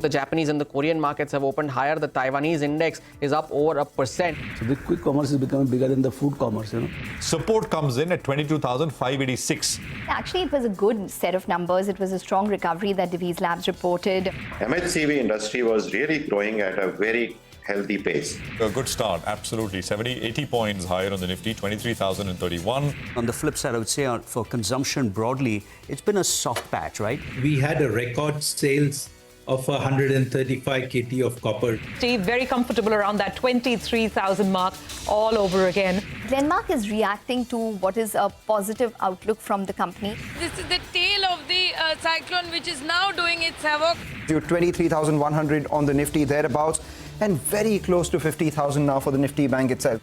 The Japanese and the Korean markets have opened higher. The Taiwanese index is up over 1%. So the quick commerce is becoming bigger than the food commerce, Support comes in at 22,586. Actually, it was a good set of numbers. It was a strong recovery that Divi's Labs reported. MHCV industry was really growing at a very healthy pace. A good start, absolutely. 80 points higher on the Nifty, 23,031. On the flip side, I would say for consumption broadly, it's been a soft patch, right? We had a record sales of 135 KT of copper. Steve, very comfortable around that 23,000 mark all over again. Glenmark is reacting to what is a positive outlook from the company. This is the tail of the cyclone which is now doing its havoc. To 23,100 on the Nifty thereabouts, and very close to 50,000 now for the Nifty Bank itself.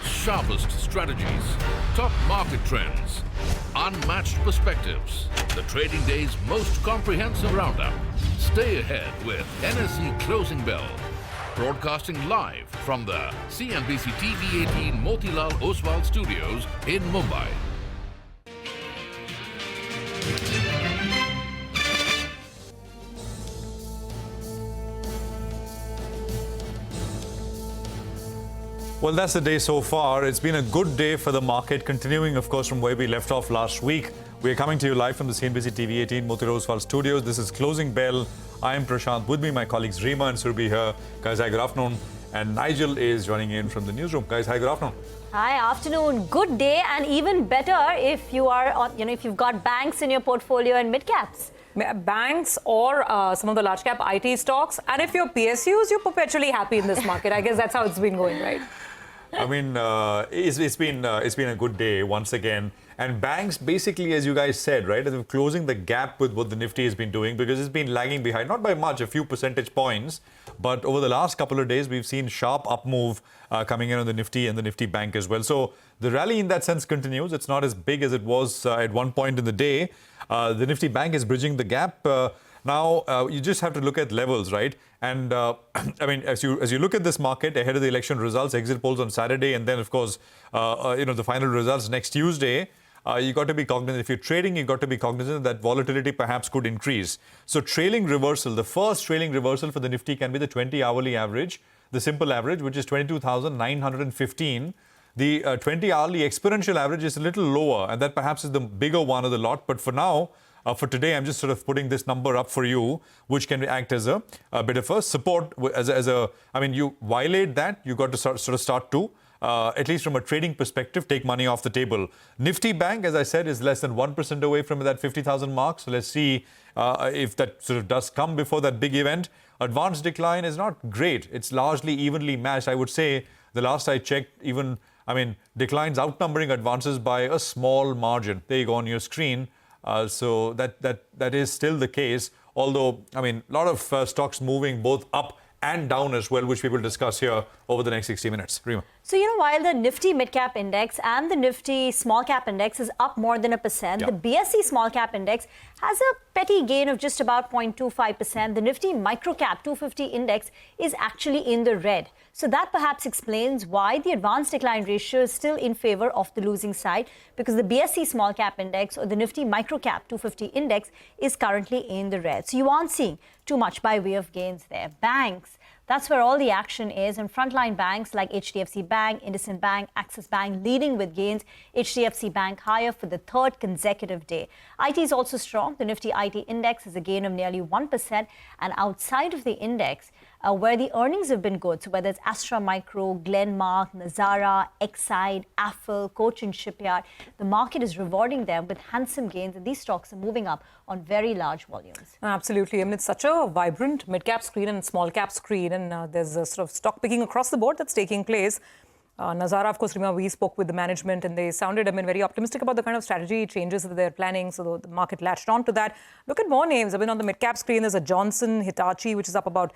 Sharpest strategies, top market trends, unmatched perspectives. The trading day's most comprehensive roundup. Stay ahead with NSE Closing Bell. Broadcasting live from the CNBC-TV18 Motilal Oswal Studios in Mumbai. Well, that's the day so far. It's been a good day for the market, continuing, of course, from where we left off last week. We are coming to you live from the CNBC-TV18 Motilal Oswal Studios. This is Closing Bell. I am Prashant. With me, my colleagues Reema and Surabhi here. Guys, hi, good afternoon. And Nigel is joining in from the newsroom. Guys, hi, good afternoon. Hi, afternoon. Good day, and even better if you are, if you've got banks in your portfolio and mid caps. Banks or some of the large cap IT stocks. And if you're PSUs, you're perpetually happy in this market. I guess that's how it's been going, right? I mean, it's been a good day once again. And banks, basically, as you guys said, right, are closing the gap with what the Nifty has been doing because it's been lagging behind, not by much, a few percentage points. But over the last couple of days, we've seen sharp up move coming in on the Nifty and the Nifty Bank as well. So the rally in that sense continues. It's not as big as it was at one point in the day. The Nifty Bank is bridging the gap. Now, you just have to look at levels, right? And I mean, as you look at this market ahead of the election results, exit polls on Saturday, and then, of course, the final results next Tuesday, you got to be cognizant. If you're trading, you got to be cognizant that volatility perhaps could increase. So trailing reversal, the first trailing reversal for the Nifty can be the 20-hourly average, the simple average, which is 22,915. The 20-hourly exponential average is a little lower, and that perhaps is the bigger one of the lot. But for now, for today, I'm just sort of putting this number up for you, which can act as a bit of a support. I mean, you violate that, you got to start to, at least from a trading perspective, take money off the table. Nifty Bank, as I said, is less than 1% away from that 50,000 mark. So let's see if that sort of does come before that big event. Advanced decline is not great. It's largely evenly matched. I would say the last I checked, declines outnumbering advances by a small margin. There you go on your screen. So that is still the case, although, a lot of stocks moving both up and down as well, which we will discuss here over the next 60 minutes. Reema. So, while the Nifty mid-cap index and the Nifty small-cap index is up more than 1%, the BSE small-cap index has a petty gain of just about 0.25%. The Nifty micro-cap 250 index is actually in the red. So that perhaps explains why the advanced decline ratio is still in favor of the losing side, because the BSE small-cap index or the Nifty micro-cap 250 index is currently in the red. So you aren't seeing too much by way of gains there. Banks, that's where all the action is, and frontline banks like HDFC Bank, IndusInd Bank, Axis Bank leading with gains. HDFC Bank higher for the third consecutive day. IT is also strong. The Nifty IT index is a gain of nearly 1%, and outside of the index, where the earnings have been good, so whether it's Astra Micro, Glenmark, Nazara, Exide, Affle, Cochin Shipyard, the market is rewarding them with handsome gains, and these stocks are moving up on very large volumes. Absolutely. It's such a vibrant mid-cap screen and small-cap screen, and there's a sort of stock picking across the board that's taking place. Nazara, of course, Reema, we spoke with the management, and they sounded, very optimistic about the kind of strategy changes that they're planning, so the market latched on to that. Look at more names. On the mid-cap screen, there's a Johnson, Hitachi, which is up about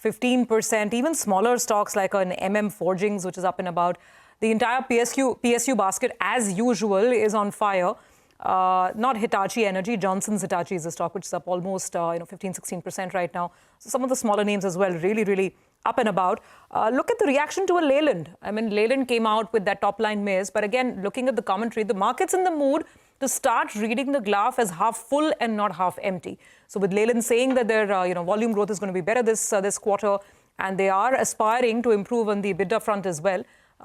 15%, even smaller stocks like an Forgings, which is up in about the entire PSU basket, as usual, is on fire. Not Hitachi Energy, Johnson's Hitachi is a stock which is up almost 15-16% right now. So some of the smaller names as well, really up and about. Look at the reaction to a Leyland. Leyland came out with that top line miss, but again, looking at the commentary, the market's in the mood to start reading the glass as half full and not half empty. So with Leyland saying that their volume growth is going to be better this quarter, and they are aspiring to improve on the EBITDA front as well,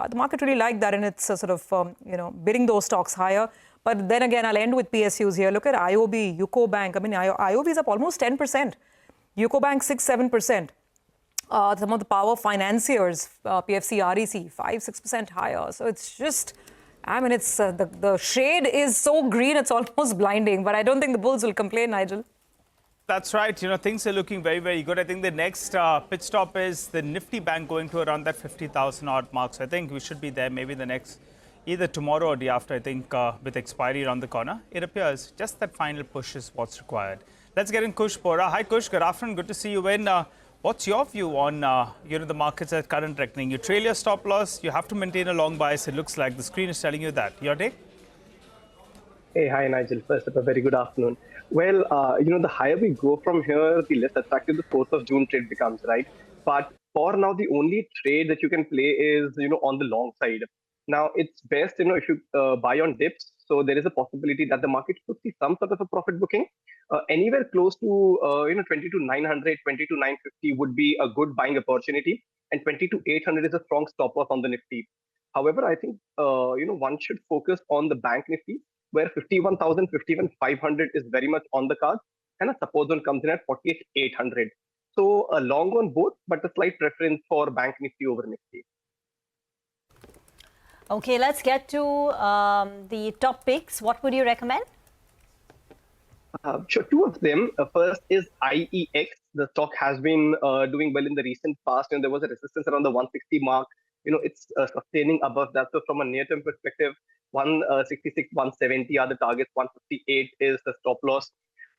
the market really liked that, and it's sort of bidding those stocks higher. But then again, I'll end with PSUs here. Look at IOB, UCO Bank. I mean, IOB is up almost 10%. UCO Bank 6-7%. Some of the power financiers, PFC, REC, 5-6% higher. So it's just, I mean, it's the shade is so green, it's almost blinding. But I don't think the bulls will complain, Nigel. That's right. Things are looking very, very good. I think the next pit stop is the Nifty Bank going to around that 50,000 odd mark. So I think we should be there maybe the next, either tomorrow or the after, I think, with expiry around the corner. It appears just that final push is what's required. Let's get in Kush Bora. Hi, Kush. Good afternoon. Good to see you in. What's your view on the markets at current reckoning? You trail your stop loss. You have to maintain a long bias. It looks like the screen is telling you that. Your take? Hey, hi, Nigel. First up, a very good afternoon. Well, the higher we go from here, the less attractive the 4th of June trade becomes, right? But for now, the only trade that you can play is, on the long side. Now, it's best, if you buy on dips. So there is a possibility that the market could see some sort of a profit booking. Anywhere close to, 22,900, 22,950 would be a good buying opportunity. And 22,800 is a strong stop loss on the Nifty. However, I think, one should focus on the bank Nifty, where 51,000, 51,500 is very much on the cards, and a support zone comes in at 48,800. So a long on both, but a slight preference for Bank Nifty over Nifty. Okay, let's get to the top picks. What would you recommend? Sure, two of them. First is IEX. The stock has been doing well in the recent past, and there was a resistance around the 160 mark. It's sustaining above that. So from a near-term perspective, 166, 170 are the targets. 158 is the stop loss.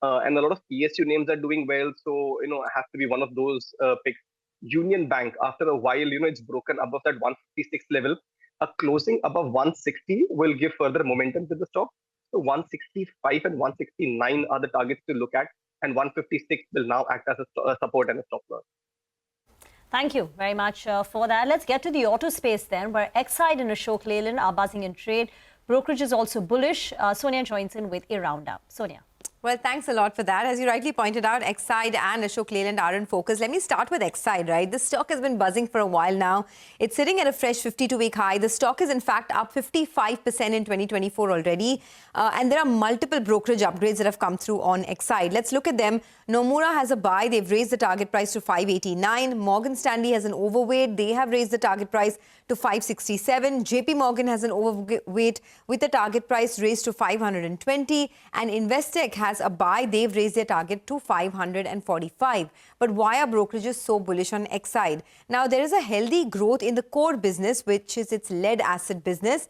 And a lot of PSU names are doing well. So, it has to be one of those picks. Union Bank, after a while, it's broken above that 156 level. A closing above 160 will give further momentum to the stock. So 165 and 169 are the targets to look at. And 156 will now act as a support and a stop loss. Thank you very much for that. Let's get to the auto space then, where Exide and Ashok Leyland are buzzing in trade. Brokerage is also bullish. Sonia joins in with a roundup. Sonia. Well, thanks a lot for that. As you rightly pointed out, Exide and Ashok Leyland are in focus. Let me start with Exide, right? The stock has been buzzing for a while now. It's sitting at a fresh 52-week high. The stock is, in fact, up 55% in 2024 already. And there are multiple brokerage upgrades that have come through on Exide. Let's look at them. Nomura has a buy. They've raised the target price to 589. Morgan Stanley has an overweight. They have raised the target price to 567. JP Morgan has an overweight with the target price raised to 520. And Investec has a buy. They've raised their target to 545. But why are brokerages so bullish on Exide? Now, there is a healthy growth in the core business, which is its lead acid business.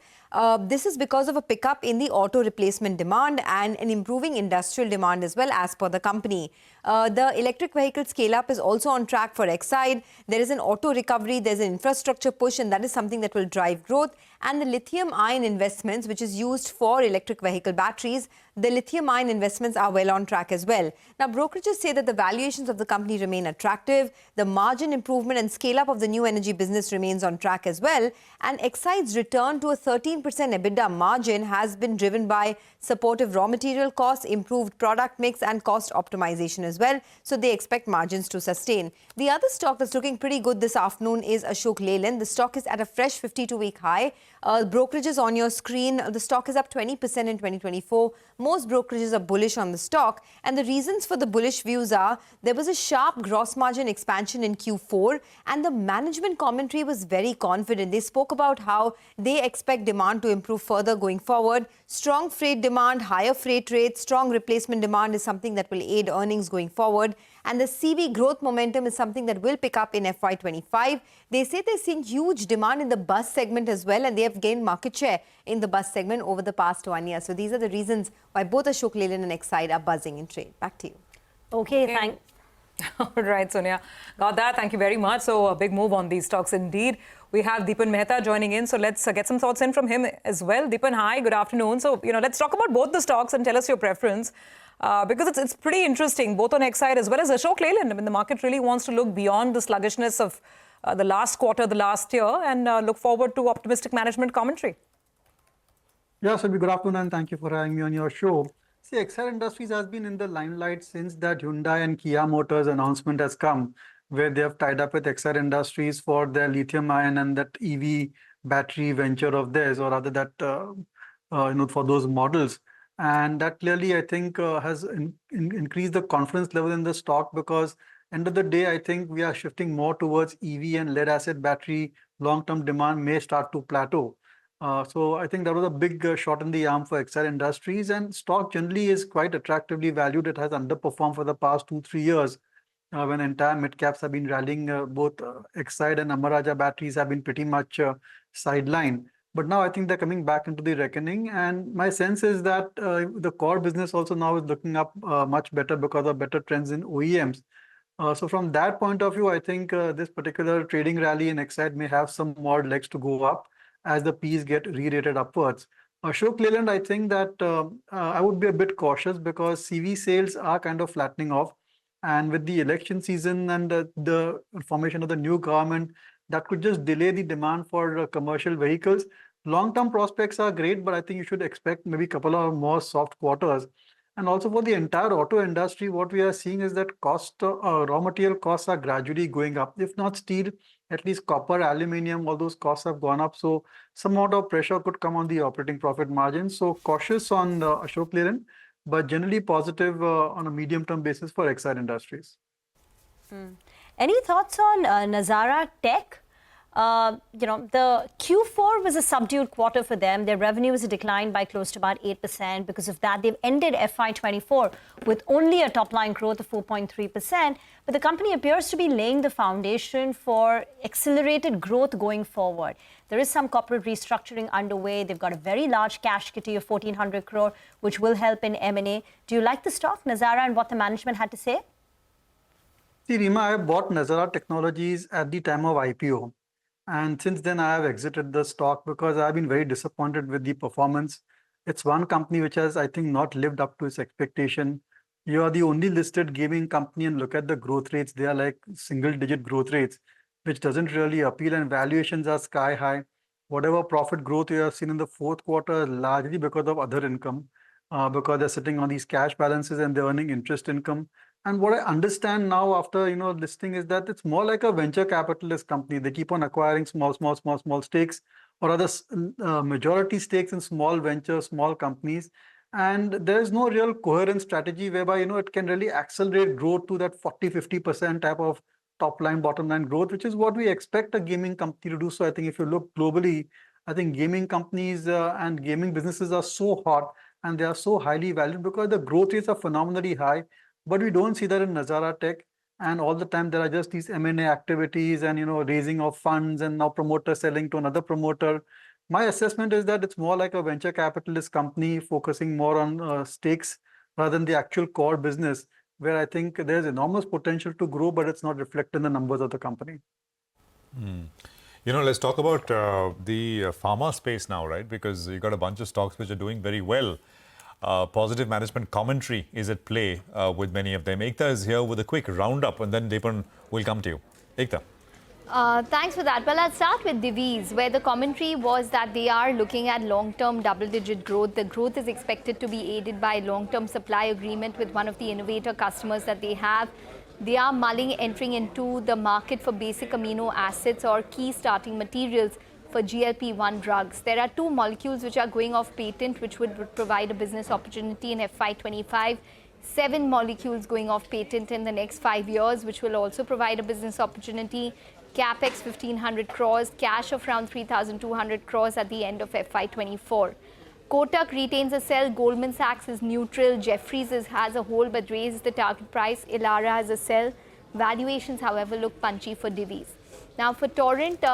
This is because of a pickup in the auto replacement demand and an improving industrial demand as well, as per the company. The electric vehicle scale-up is also on track for Exide. There is an auto recovery, there's an infrastructure push, and that is something that will drive growth. And the lithium-ion investments, which is used for electric vehicle batteries, the lithium-ion investments are well on track as well. Now, brokerages say that the valuations of the company remain attractive. The margin improvement and scale-up of the new energy business remains on track as well. And Exide's return to a 13% EBITDA margin has been driven by supportive raw material costs, improved product mix, and cost optimization as well. So they expect margins to sustain. The other stock that's looking pretty good this afternoon is Ashok Leyland. The stock is at a fresh 52-week high. Brokerages on your screen, the stock is up 20% in 2024. Most brokerages are bullish on the stock. And the reasons for the bullish views are there was a sharp gross margin expansion in Q4 and the management commentary was very confident. They spoke about how they expect demand to improve further going forward. Strong freight demand, higher freight rates, strong replacement demand is something that will aid earnings going forward. And the CV growth momentum is something that will pick up in FY25. They say they're seeing huge demand in the bus segment as well, and they have gained market share in the bus segment over the past 1 year. So these are the reasons why both Ashok Leyland and Exide are buzzing in trade. Back to you. Okay, thanks. All right, Sonia. Got that. Thank you very much. So a big move on these stocks indeed. We have Deepan Mehta joining in. So let's get some thoughts in from him as well. Deepan, hi. Good afternoon. So, let's talk about both the stocks and tell us your preference. Because it's pretty interesting, both on Exide as well as Ashok Leyland. I mean, the market really wants to look beyond the sluggishness of the last quarter, the last year, and look forward to optimistic management commentary. Yeah, so good afternoon and thank you for having me on your show. See, Exide Industries has been in the limelight since that Hyundai and Kia Motors announcement has come, where they have tied up with Exide Industries for their lithium ion and that EV battery venture of theirs, or rather that for those models. And that clearly, I think, has increased the confidence level in the stock, because end of the day, I think we are shifting more towards EV and lead acid battery. Long-term demand may start to plateau. So I think that was a big shot in the arm for Exide Industries, and stock generally is quite attractively valued. It has underperformed for the past 2-3 years when entire mid caps have been rallying. Both Exide and Amara batteries have been pretty much sidelined. But now I think they're coming back into the reckoning, and my sense is that the core business also now is looking up much better because of better trends in OEMs. So from that point of view, I think this particular trading rally in Exide may have some more legs to go up as the Ps get re-rated upwards. Ashok Leyland, I think that I would be a bit cautious because CV sales are kind of flattening off. And with the election season and the formation of the new government, that could just delay the demand for commercial vehicles. Long-term prospects are great, but I think you should expect maybe a couple of more soft quarters. And also for the entire auto industry, what we are seeing is that raw material costs are gradually going up. If not steel, at least copper, aluminium, all those costs have gone up. So some amount of pressure could come on the operating profit margin. So cautious on Ashok Leyland, but generally positive on a medium-term basis for Exide Industries. Any thoughts on Nazara Tech? The Q4 was a subdued quarter for them. Their revenue was declined by close to about 8%. Because of that, they've ended FY24 with only a top-line growth of 4.3%. But the company appears to be laying the foundation for accelerated growth going forward. There is some corporate restructuring underway. They've got a very large cash kitty of 1,400 crore, which will help in M&A. Do you like the stock, Nazara, and what the management had to say? See, Rima, I bought Nazara Technologies at the time of IPO. And since then, I have exited the stock because I've been very disappointed with the performance. It's one company which has, I think, not lived up to its expectation. You are the only listed gaming company, and look at the growth rates. They are like single-digit growth rates, which doesn't really appeal, and valuations are sky high. Whatever profit growth you have seen in the fourth quarter is largely because of other income, because they're sitting on these cash balances and they're earning interest income. And what I understand now after listing is that it's more like a venture capitalist company. They keep on acquiring small stakes, or other majority stakes in small ventures, small companies. And there is no real coherent strategy whereby it can really accelerate growth to that 40-50% type of top line, bottom line growth, which is what we expect a gaming company to do. So I think if you look globally, I think gaming companies and gaming businesses are so hot and they are so highly valued because the growth rates are phenomenally high. But we don't see that in Nazara Tech, and all the time there are just these M&A activities and raising of funds and now promoter selling to another promoter. My assessment is that it's more like a venture capitalist company focusing more on stakes rather than the actual core business, where I think there's enormous potential to grow, but it's not reflected in the numbers of the company. Let's talk about the pharma space now, right? Because you've got a bunch of stocks which are doing very well. Positive management commentary is at play with many of them. Ekta is here with a quick roundup, and then Deepan will come to you. Ekta. Thanks for that. Well, I'll start with Divi's, where the commentary was that they are looking at long-term double-digit growth. The growth is expected to be aided by long-term supply agreement with one of the innovator customers that they have. They are mulling entering into the market for basic amino acids or key starting materials for GLP-1 drugs. There are 2 molecules which are going off patent, which would provide a business opportunity in FY25. 7 molecules going off patent in the next 5 years, which will also provide a business opportunity. Capex 1,500 crores, cash of around 3,200 crores at the end of FY24. Kotak retains a sell, Goldman Sachs is neutral, Jefferies has a hold but raised the target price, Elara has a sell. Valuations, however, look punchy for Divi's. Now for Torrent,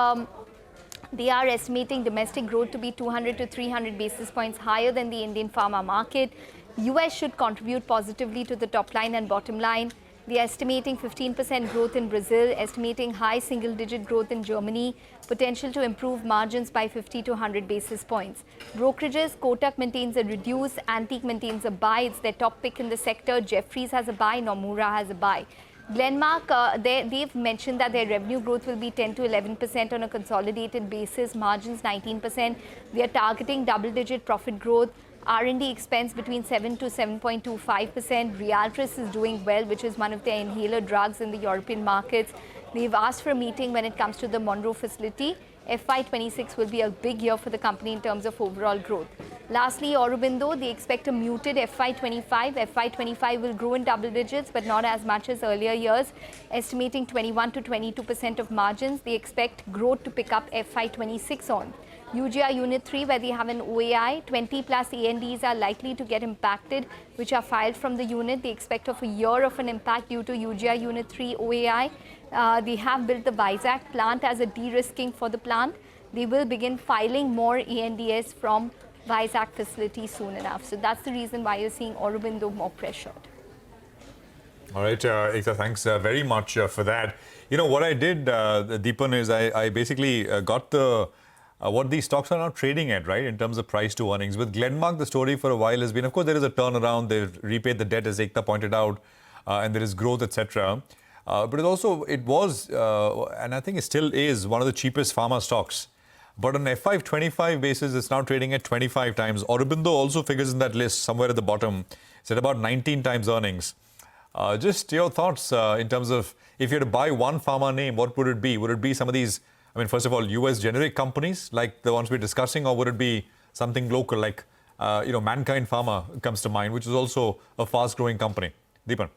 they are estimating domestic growth to be 200 to 300 basis points higher than the Indian pharma market. US should contribute positively to the top line and bottom line. They are estimating 15% growth in Brazil, estimating high single-digit growth in Germany, potential to improve margins by 50 to 100 basis points. Brokerages, Kotak maintains a reduce, Antique maintains a buy. It's their top pick in the sector. Jefferies has a buy, Nomura has a buy. Glenmark, they've mentioned that their revenue growth will be 10 to 11% on a consolidated basis, margins 19%. They are targeting double-digit profit growth, R&D expense between 7 to 7.25%. Rialtris is doing well, which is one of their inhaler drugs in the European markets. They've asked for a meeting when it comes to the Monroe facility. FY26 will be a big year for the company in terms of overall growth. Lastly, Aurobindo, they expect a muted FY25. FY25 will grow in double digits, but not as much as earlier years, estimating 21 to 22% of margins. They expect growth to pick up FY26 on. UGR Unit 3, where they have an OAI, 20 plus ANDs are likely to get impacted, which are filed from the unit. They expect of a year of an impact due to UGR Unit 3 OAI. They have built the Vizag plant as a de-risking for the plant. They will begin filing more ANDS from Vizag facility soon enough. So that's the reason why you're seeing Aurobindo more pressured. All right, Ekta, thanks very much for that. You know, what I did, Deepan, is I basically got the what these stocks are now trading at, right, in terms of price to earnings. With Glenmark, the story for a while has been, of course, there is a turnaround. They've repaid the debt, as Ekta pointed out, and there is growth, etc. But it was, and I think it still is, one of the cheapest pharma stocks. But on FY25 basis, it's now trading at 25 times. Aurobindo also figures in that list somewhere at the bottom. It's at about 19 times earnings. Just your thoughts in terms of, if you had to buy one pharma name, what would it be? Would it be some of these, I mean, first of all, US generic companies like the ones we're discussing, or would it be something local like, Mankind Pharma comes to mind, which is also a fast-growing company? Deepan.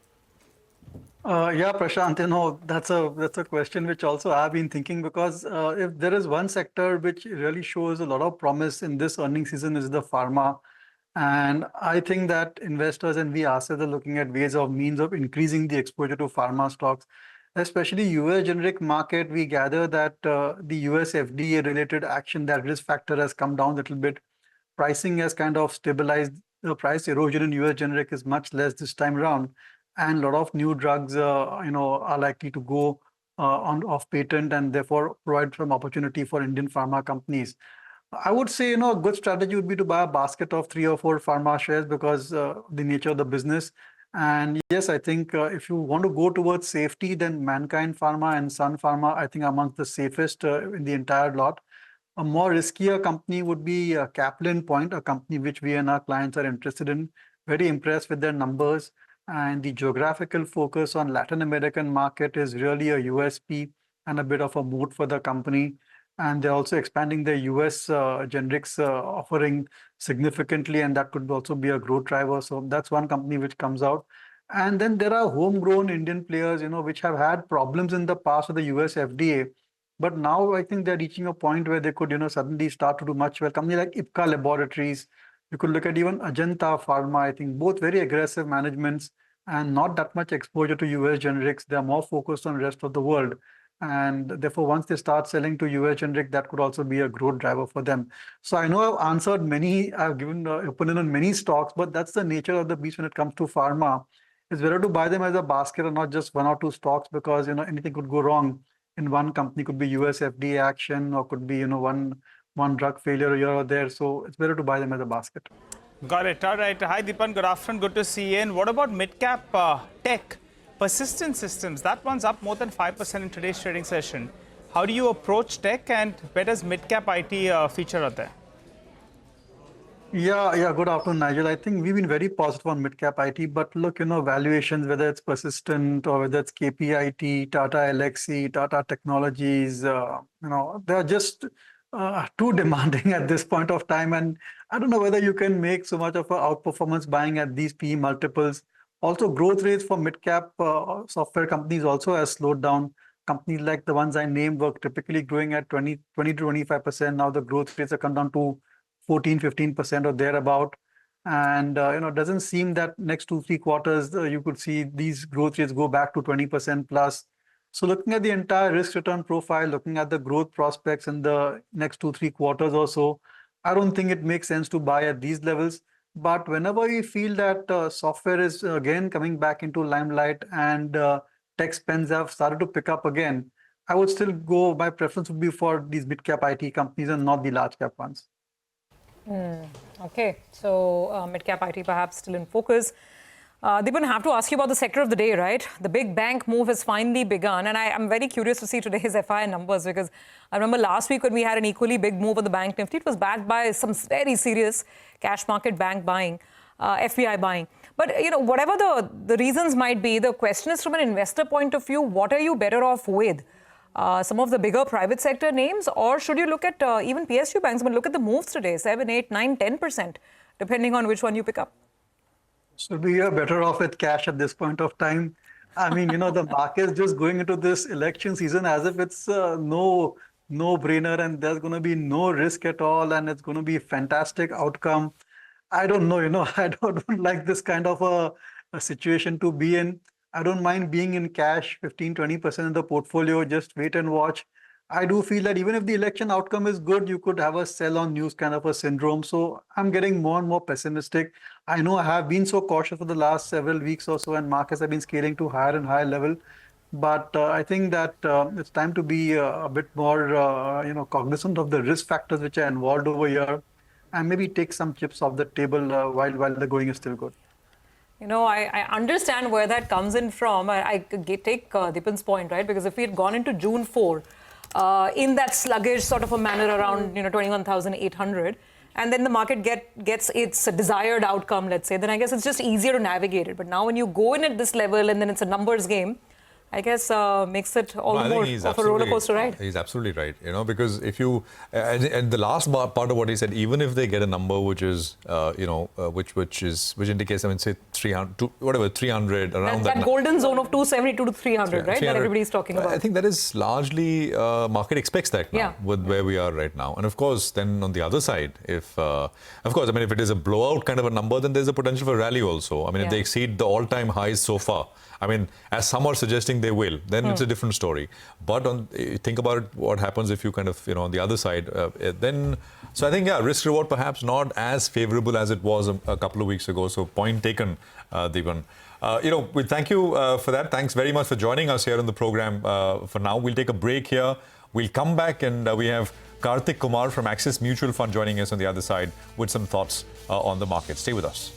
Yeah, Prashant, that's a question which also I've been thinking, because if there is one sector which really shows a lot of promise in this earnings season is the pharma. And I think that investors and we ourselves are looking at ways of means of increasing the exposure to pharma stocks, especially US generic market. We gather that the US FDA related action, that risk factor has come down a little bit. Pricing has kind of stabilized. The price erosion in US generic is much less this time around. And a lot of new drugs, are likely to go off patent and therefore provide some opportunity for Indian pharma companies. I would say, a good strategy would be to buy a basket of 3 or 4 pharma shares because the nature of the business. And yes, I think if you want to go towards safety, then Mankind Pharma and Sun Pharma, I think, are amongst the safest in the entire lot. A more riskier company would be Kaplan Point, a company which we and our clients are interested in. Very impressed with their numbers. And the geographical focus on Latin American market is really a USP and a bit of a moat for the company. And they're also expanding their US generics offering significantly, and that could also be a growth driver. So that's one company which comes out. And then there are homegrown Indian players, which have had problems in the past with the US FDA. But now I think they're reaching a point where they could, suddenly start to do much well. Company like Ipca Laboratories, you could look at even Ajanta Pharma. I think both very aggressive managements and not that much exposure to US generics. They're more focused on the rest of the world. And therefore, once they start selling to US generic, that could also be a growth driver for them. So I know I've answered I've given opinion on many stocks, but that's the nature of the beast when it comes to pharma. It's better to buy them as a basket and not just 1 or 2 stocks, because, anything could go wrong in one company. Could be US FDA action, or could be, one drug failure here or there. So it's better to buy them as a basket. Got it. All right. Hi, Deepan. Good afternoon. Good to see you. And what about mid-cap tech? Persistent Systems, that one's up more than 5% in today's trading session. How do you approach tech, and where does mid-cap IT feature out there? Yeah. Good afternoon, Nigel. I think we've been very positive on mid-cap IT, but look, valuations, whether it's Persistent or whether it's KPIT, Tata Elxsi, Tata Technologies, they're just too demanding at this point of time. And I don't know whether you can make so much of an outperformance buying at these PE multiples. Also, growth rates for mid-cap software companies also has slowed down. Companies like the ones I named were typically growing at 20 to 25%. Now the growth rates have come down to 14, 15% or thereabout. And, it doesn't seem that next 2-3 quarters, you could see these growth rates go back to 20% plus. So looking at the entire risk return profile, looking at the growth prospects in the next 2-3 quarters or so, I don't think it makes sense to buy at these levels. But whenever we feel that software is again coming back into limelight and tech spends have started to pick up again, I would still go, my preference would be for these mid-cap IT companies and not the large-cap ones. Okay, so mid-cap IT perhaps still in focus. Deepan, I have to ask you about the sector of the day, right? The big bank move has finally begun, and I'm very curious to see today's FI numbers because I remember last week when we had an equally big move on the bank nifty, it was backed by some very serious cash market bank buying, FPI buying. But, you know, whatever the reasons might be, the question is from an investor point of view, what are you better off with? Some of the bigger private sector names, or should you look at even PSU banks? But look at the moves today, 7, 8, 9, 10%, depending on which one you pick up. So we are better off with cash at this point of time. I mean, you know, the market is just going into this election season as if it's no-brainer and there's going to be no risk at all and it's going to be a fantastic outcome. I don't know, you know, I don't like this kind of a situation to be in. I don't mind being in cash, 15-20% of the portfolio, just wait and watch. I do feel that even if the election outcome is good, you could have a sell on news kind of a syndrome. So I'm getting more and more pessimistic. I know I have been so cautious for the last several weeks or so, and markets have been scaling to higher and higher level. But I think that it's time to be a bit more, you know, cognizant of the risk factors which are involved over here, and maybe take some chips off the table while the going is still good. You know, I understand where that comes in from. I take Deepan's point, right? Because if we had gone into June 4, in that sluggish sort of a manner around, you know, 21,800, and then the market gets its desired outcome, let's say, then I guess it's just easier to navigate it. But now when you go in at this level and then it's a numbers game, I guess makes it all the more of a roller coaster ride. He's absolutely right, you know, because if you, and the last part of what he said, even if they get a number which is, you know, which indicates, I mean, say 300, whatever, 300, around that golden zone of 272 to 300, right, that everybody's talking about. I think that is largely, market expects that now, with where we are right now. And of course, then on the other side, if, of course, I mean, if it is a blowout kind of a number, then there's a potential for rally also. I mean, if they exceed the all-time highs so far, I mean, as some are suggesting they will, then it's a different story. But think about it, what happens if you kind of, you know, on the other side, then, so I think, yeah, risk reward perhaps not as favorable as it was a couple of weeks ago. So point taken, Deepan. You know, we thank you for that. Thanks very much for joining us here on the program. For now, we'll take a break here. We'll come back and we have Karthik Kumar from Axis Mutual Fund joining us on the other side with some thoughts on the market. Stay with us.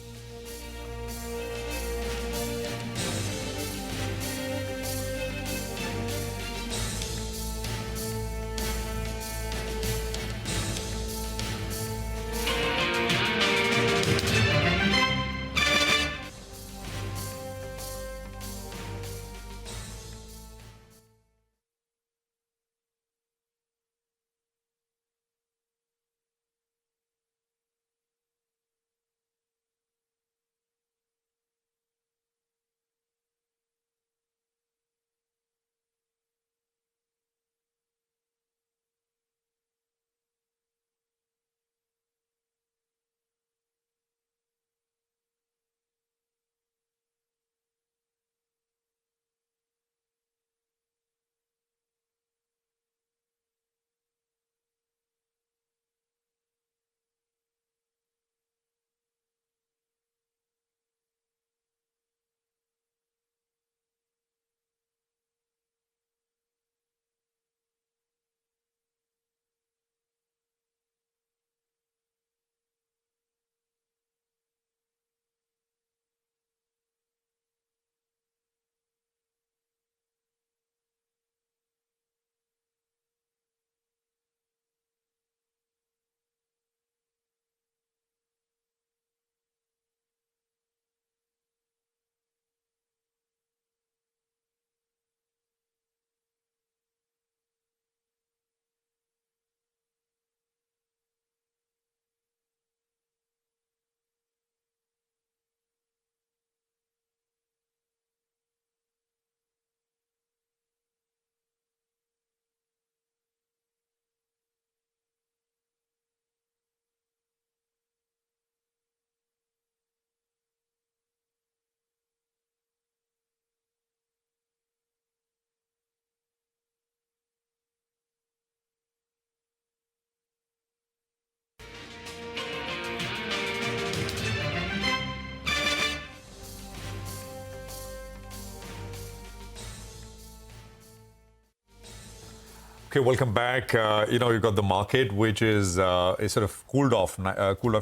Okay, welcome back. You've got the market, which is sort of cooled off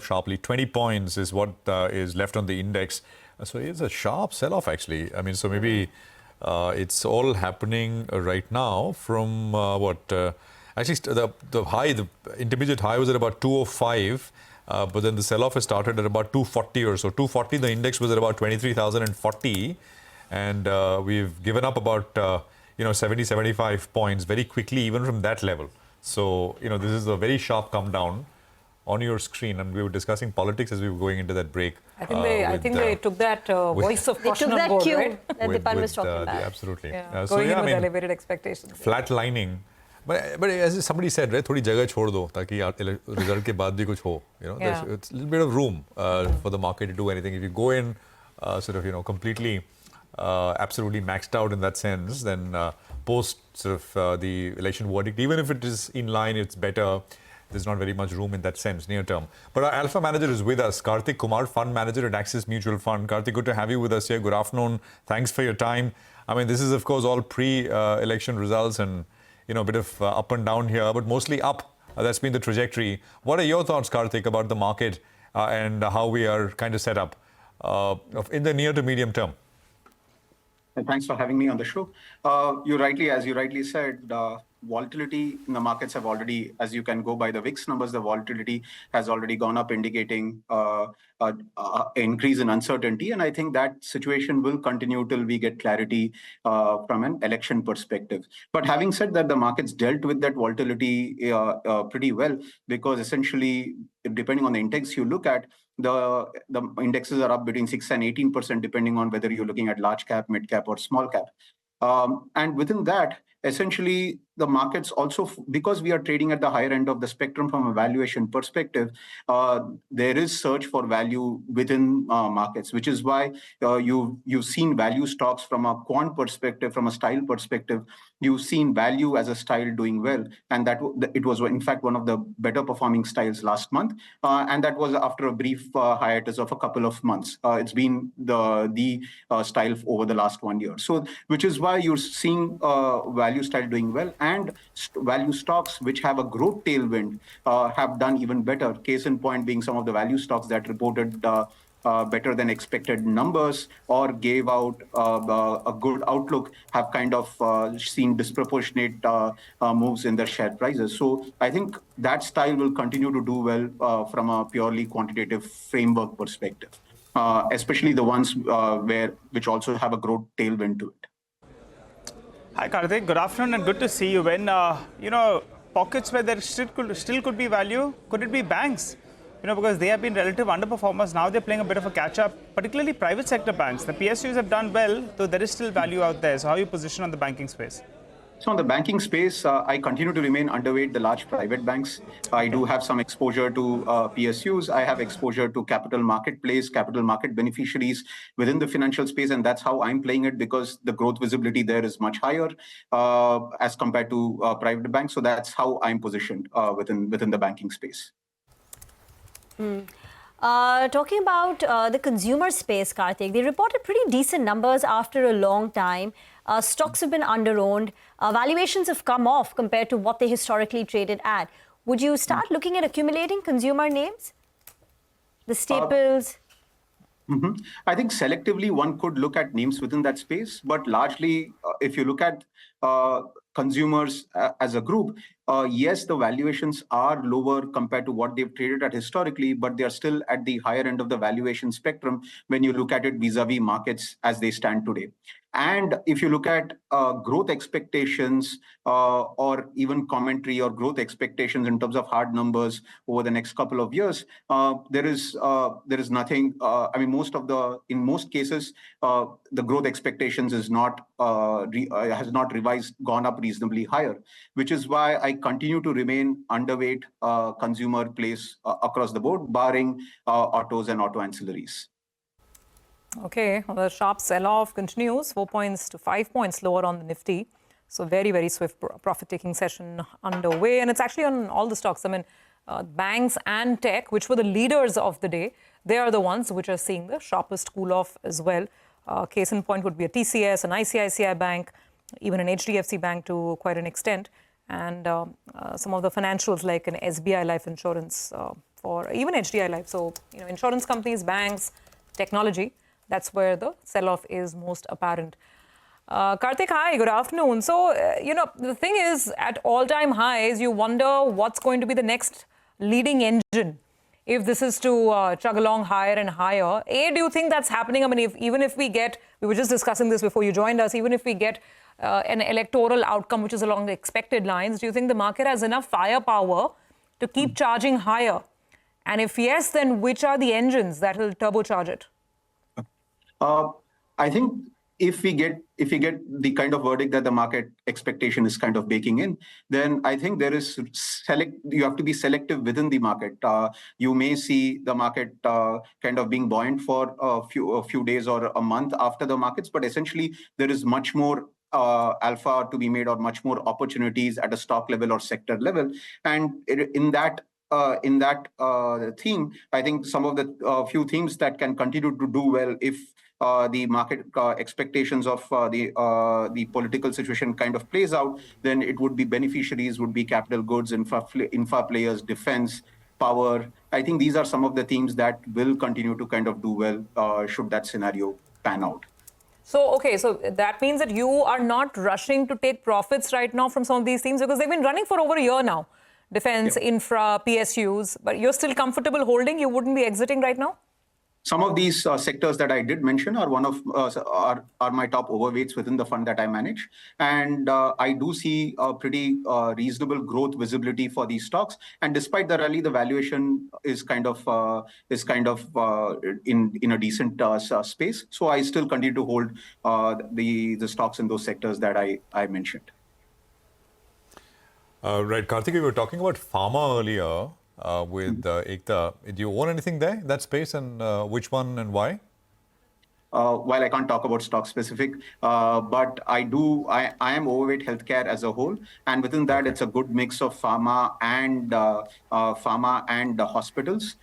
sharply. 20 points is what is left on the index. So it's a sharp sell-off, actually. I mean, so maybe it's all happening right now from actually, the intermediate high was at about 205, but then the sell-off has started at about 240 or so. 240, the index was at about 23,040, and we've given up about 70, 75 points very quickly, even from that level. So, this is a very sharp come down on your screen, and we were discussing politics as we were going into that break. I think they took that voice of caution on board, right? That Dipan was talking about. Absolutely. Yeah. Going in with elevated expectations. Flatlining. But as somebody said, right, थोड़ी जगह छोड़ दो ताकि result के बाद भी कुछ हो. There's a little bit of room for the market to do anything. If you go in completely absolutely maxed out in that sense, then post the election verdict, even if it is in line, it's better. There's not very much room in that sense, near term. But our alpha manager is with us, Karthik Kumar, fund manager at Axis Mutual Fund. Karthik, good to have you with us here. Good afternoon. Thanks for your time. I mean, this is, of course, all pre-election results and, a bit of up and down here, but mostly up. That's been the trajectory. What are your thoughts, Karthik, about the market and how we are kind of set up in the near to medium term? And thanks for having me on the show. As you rightly said, volatility in the markets have already, as you can go by the VIX numbers, the volatility has already gone up, indicating increase in uncertainty. And I think that situation will continue till we get clarity from an election perspective. But having said that, the markets dealt with that volatility pretty well, because essentially, depending on the index you look at, the indexes are up between 6 and 18%, depending on whether you're looking at large cap, mid cap, or small cap. And within that, essentially, the markets also, because we are trading at the higher end of the spectrum from a valuation perspective, there is search for value within markets, which is why you've seen value stocks from a quant perspective, from a style perspective. You've seen value as a style doing well, and that it was in fact one of the better performing styles last month, and that was after a brief hiatus of a couple of months. It's been the style over the last 1 year. So, which is why you're seeing value style doing well. And value stocks which have a growth tailwind have done even better. Case in point being some of the value stocks that reported better than expected numbers or gave out a good outlook have kind of seen disproportionate moves in their share prices. So I think that style will continue to do well from a purely quantitative framework perspective, especially the ones which also have a growth tailwind to it. Hi, Karthik. Good afternoon and good to see you. When, pockets where there still could be value, could it be banks? Because they have been relative underperformers. Now they're playing a bit of a catch-up, particularly private sector banks. The PSUs have done well, though there is still value out there. So how are you positioned on the banking space? So on the banking space, I continue to remain underweight the large private banks. I do have some exposure to PSUs. I have exposure to capital marketplace, capital market beneficiaries within the financial space. And that's how I'm playing it, because the growth visibility there is much higher as compared to private banks. So that's how I'm positioned within the banking space. Talking about the consumer space, Karthik, they reported pretty decent numbers after a long time. Stocks have been under-owned. Valuations have come off compared to what they historically traded at. Would you start looking at accumulating consumer names? The staples? I think selectively one could look at names within that space, but largely, if you look at consumers as a group, yes, the valuations are lower compared to what they've traded at historically, but they are still at the higher end of the valuation spectrum when you look at it vis-a-vis markets as they stand today. And if you look at growth expectations or even commentary or growth expectations in terms of hard numbers over the next couple of years, there is nothing. I mean, in most cases, the growth expectations has not gone up reasonably higher, which is why I continue to remain underweight consumer plays across the board, barring autos and auto ancillaries. Okay, well, the sharp sell-off continues, 4 points to 5 points lower on the Nifty. So very, very swift profit-taking session underway. And it's actually on all the stocks. I mean, banks and tech, which were the leaders of the day, they are the ones which are seeing the sharpest cool-off as well. Case in point would be a TCS, an ICICI Bank, even an HDFC Bank to quite an extent. and some of the financials like an SBI Life Insurance or even HDI Life. So, insurance companies, banks, technology, that's where the sell-off is most apparent. Karthik, hi, good afternoon. So, the thing is, at all-time highs, you wonder what's going to be the next leading engine if this is to chug along higher and higher. A, do you think that's happening? I mean, even if we get, we were just discussing this before you joined us, even if we get an electoral outcome which is along the expected lines, do you think the market has enough firepower to keep charging higher? And if yes, then which are the engines that will turbocharge it? I think if we get the kind of verdict that the market expectation is kind of baking in, then I think there is you have to be selective within the market. You may see the market kind of being buoyant for a few days or a month after the markets, but essentially there is much more alpha to be made or much more opportunities at a stock level or sector level, and in that theme, I think some of the few themes that can continue to do well if the market expectations of the political situation kind of plays out, then it would be beneficiaries, would be capital goods, infra players, defense, power. I think these are some of the themes that will continue to kind of do well should that scenario pan out. So, okay, so that means that you are not rushing to take profits right now from some of these themes because they've been running for over a year now. Defense, infra, PSUs, but you're still comfortable holding? You wouldn't be exiting right now? Some of these sectors that I did mention are are my top overweights within the fund that I manage, and I do see a pretty reasonable growth visibility for these stocks. And despite the rally, the valuation is kind of in a decent space. So I still continue to hold the stocks in those sectors that I mentioned. Right, Karthik, we were talking about pharma earlier with Ekta. Do you own anything there in that space, and which one and why? While I can't talk about stock specific, but I am overweight healthcare as a whole, and within that, it's a good mix of pharma and hospitals.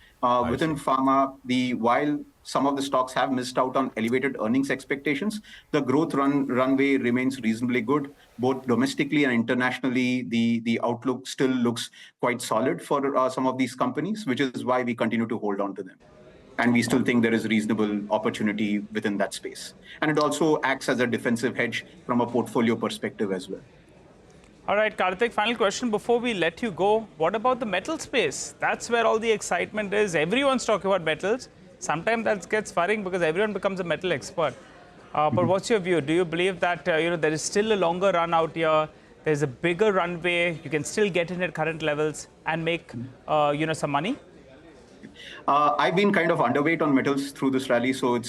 Within pharma, while some of the stocks have missed out on elevated earnings expectations, the growth runway remains reasonably good, both domestically and internationally. The outlook still looks quite solid for some of these companies, which is why we continue to hold on to them. And we still think there is reasonable opportunity within that space. And it also acts as a defensive hedge from a portfolio perspective as well. All right, Karthik, final question before we let you go. What about the metal space? That's where all the excitement is. Everyone's talking about metals. Sometimes that gets worrying because everyone becomes a metal expert. But what's your view? Do you believe that there is still a longer run out here? There's a bigger runway. You can still get in at current levels and make some money? I've been kind of underweight on metals through this rally, so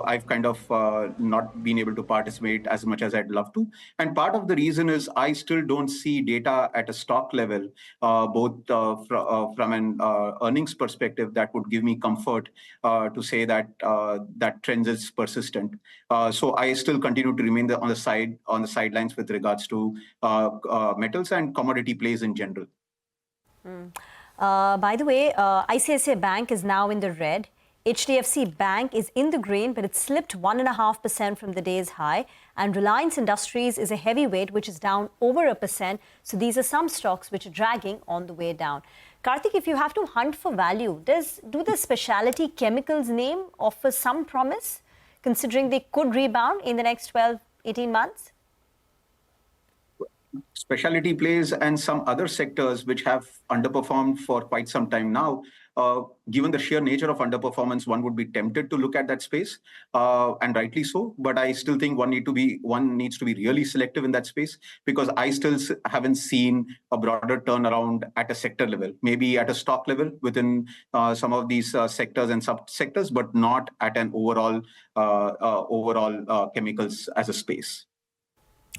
I've kind of not been able to participate as much as I'd love to. And part of the reason is I still don't see data at a stock level, both from an earnings perspective, that would give me comfort to say that that trend is persistent. So I still continue to remain on the sidelines with regards to metals and commodity plays in general. By the way, ICICI Bank is now in the red. HDFC Bank is in the green, but it slipped 1.5% from the day's high. And Reliance Industries is a heavyweight, which is down over 1%. So these are some stocks which are dragging on the way down. Karthik, if you have to hunt for value, do the specialty chemicals name offer some promise, considering they could rebound in the next 12, 18 months? Specialty plays and some other sectors which have underperformed for quite some time now, given the sheer nature of underperformance, one would be tempted to look at that space, and rightly so. But I still think one needs to be really selective in that space, because I still haven't seen a broader turnaround at a sector level, maybe at a stock level within some of these sectors and sub-sectors, but not at an overall chemicals as a space.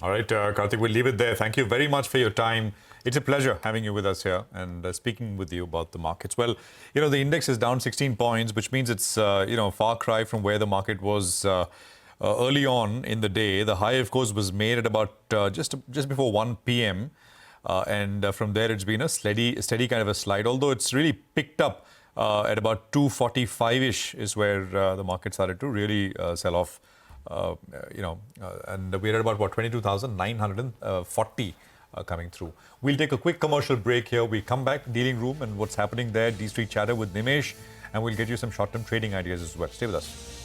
All right, Karthik, we'll leave it there. Thank you very much for your time. It's a pleasure having you with us here and speaking with you about the markets. Well, the index is down 16 points, which means it's, far cry from where the market was early on in the day. The high, of course, was made at about just before 1 p.m. And from there, it's been a steady kind of a slide, although it's really picked up at about 245-ish is where the market started to really sell off. And we're at about 22,940 coming through. We'll take a quick commercial break here. We come back, dealing room and what's happening there, D-Street Chatter with Nimesh, and we'll get you some short-term trading ideas as well. Stay with us.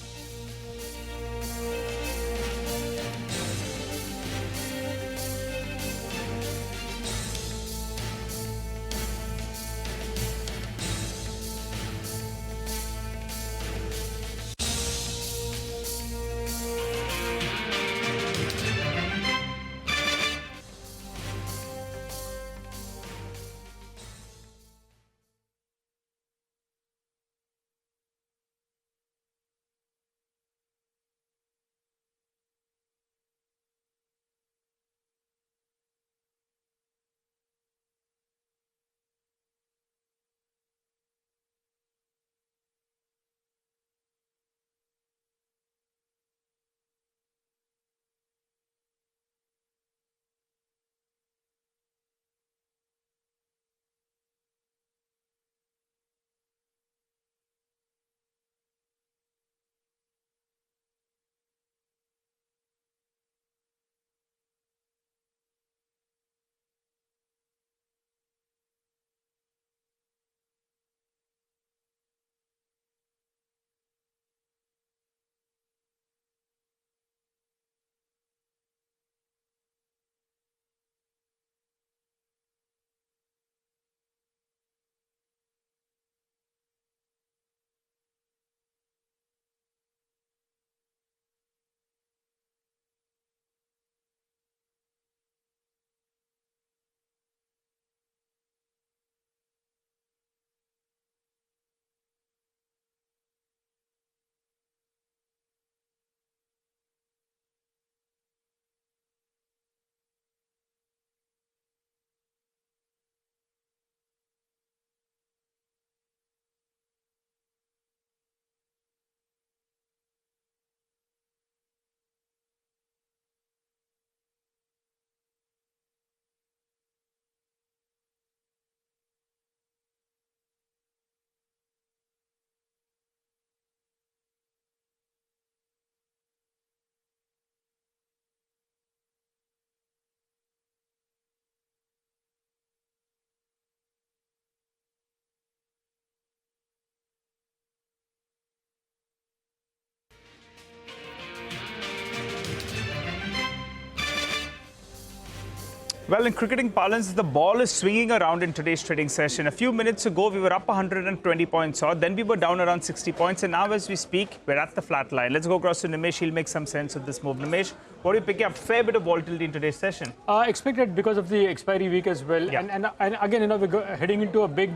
Well, in cricketing parlance, the ball is swinging around in today's trading session. A few minutes ago, we were up 120 points odd. Then we were down around 60 points. And now as we speak, we're at the flat line. Let's go across to Nimesh. He'll make some sense of this move. Nimesh, what are you picking up? Fair bit of volatility in today's session. Expected because of the expiry week as well. Yeah. And again, we're heading into a big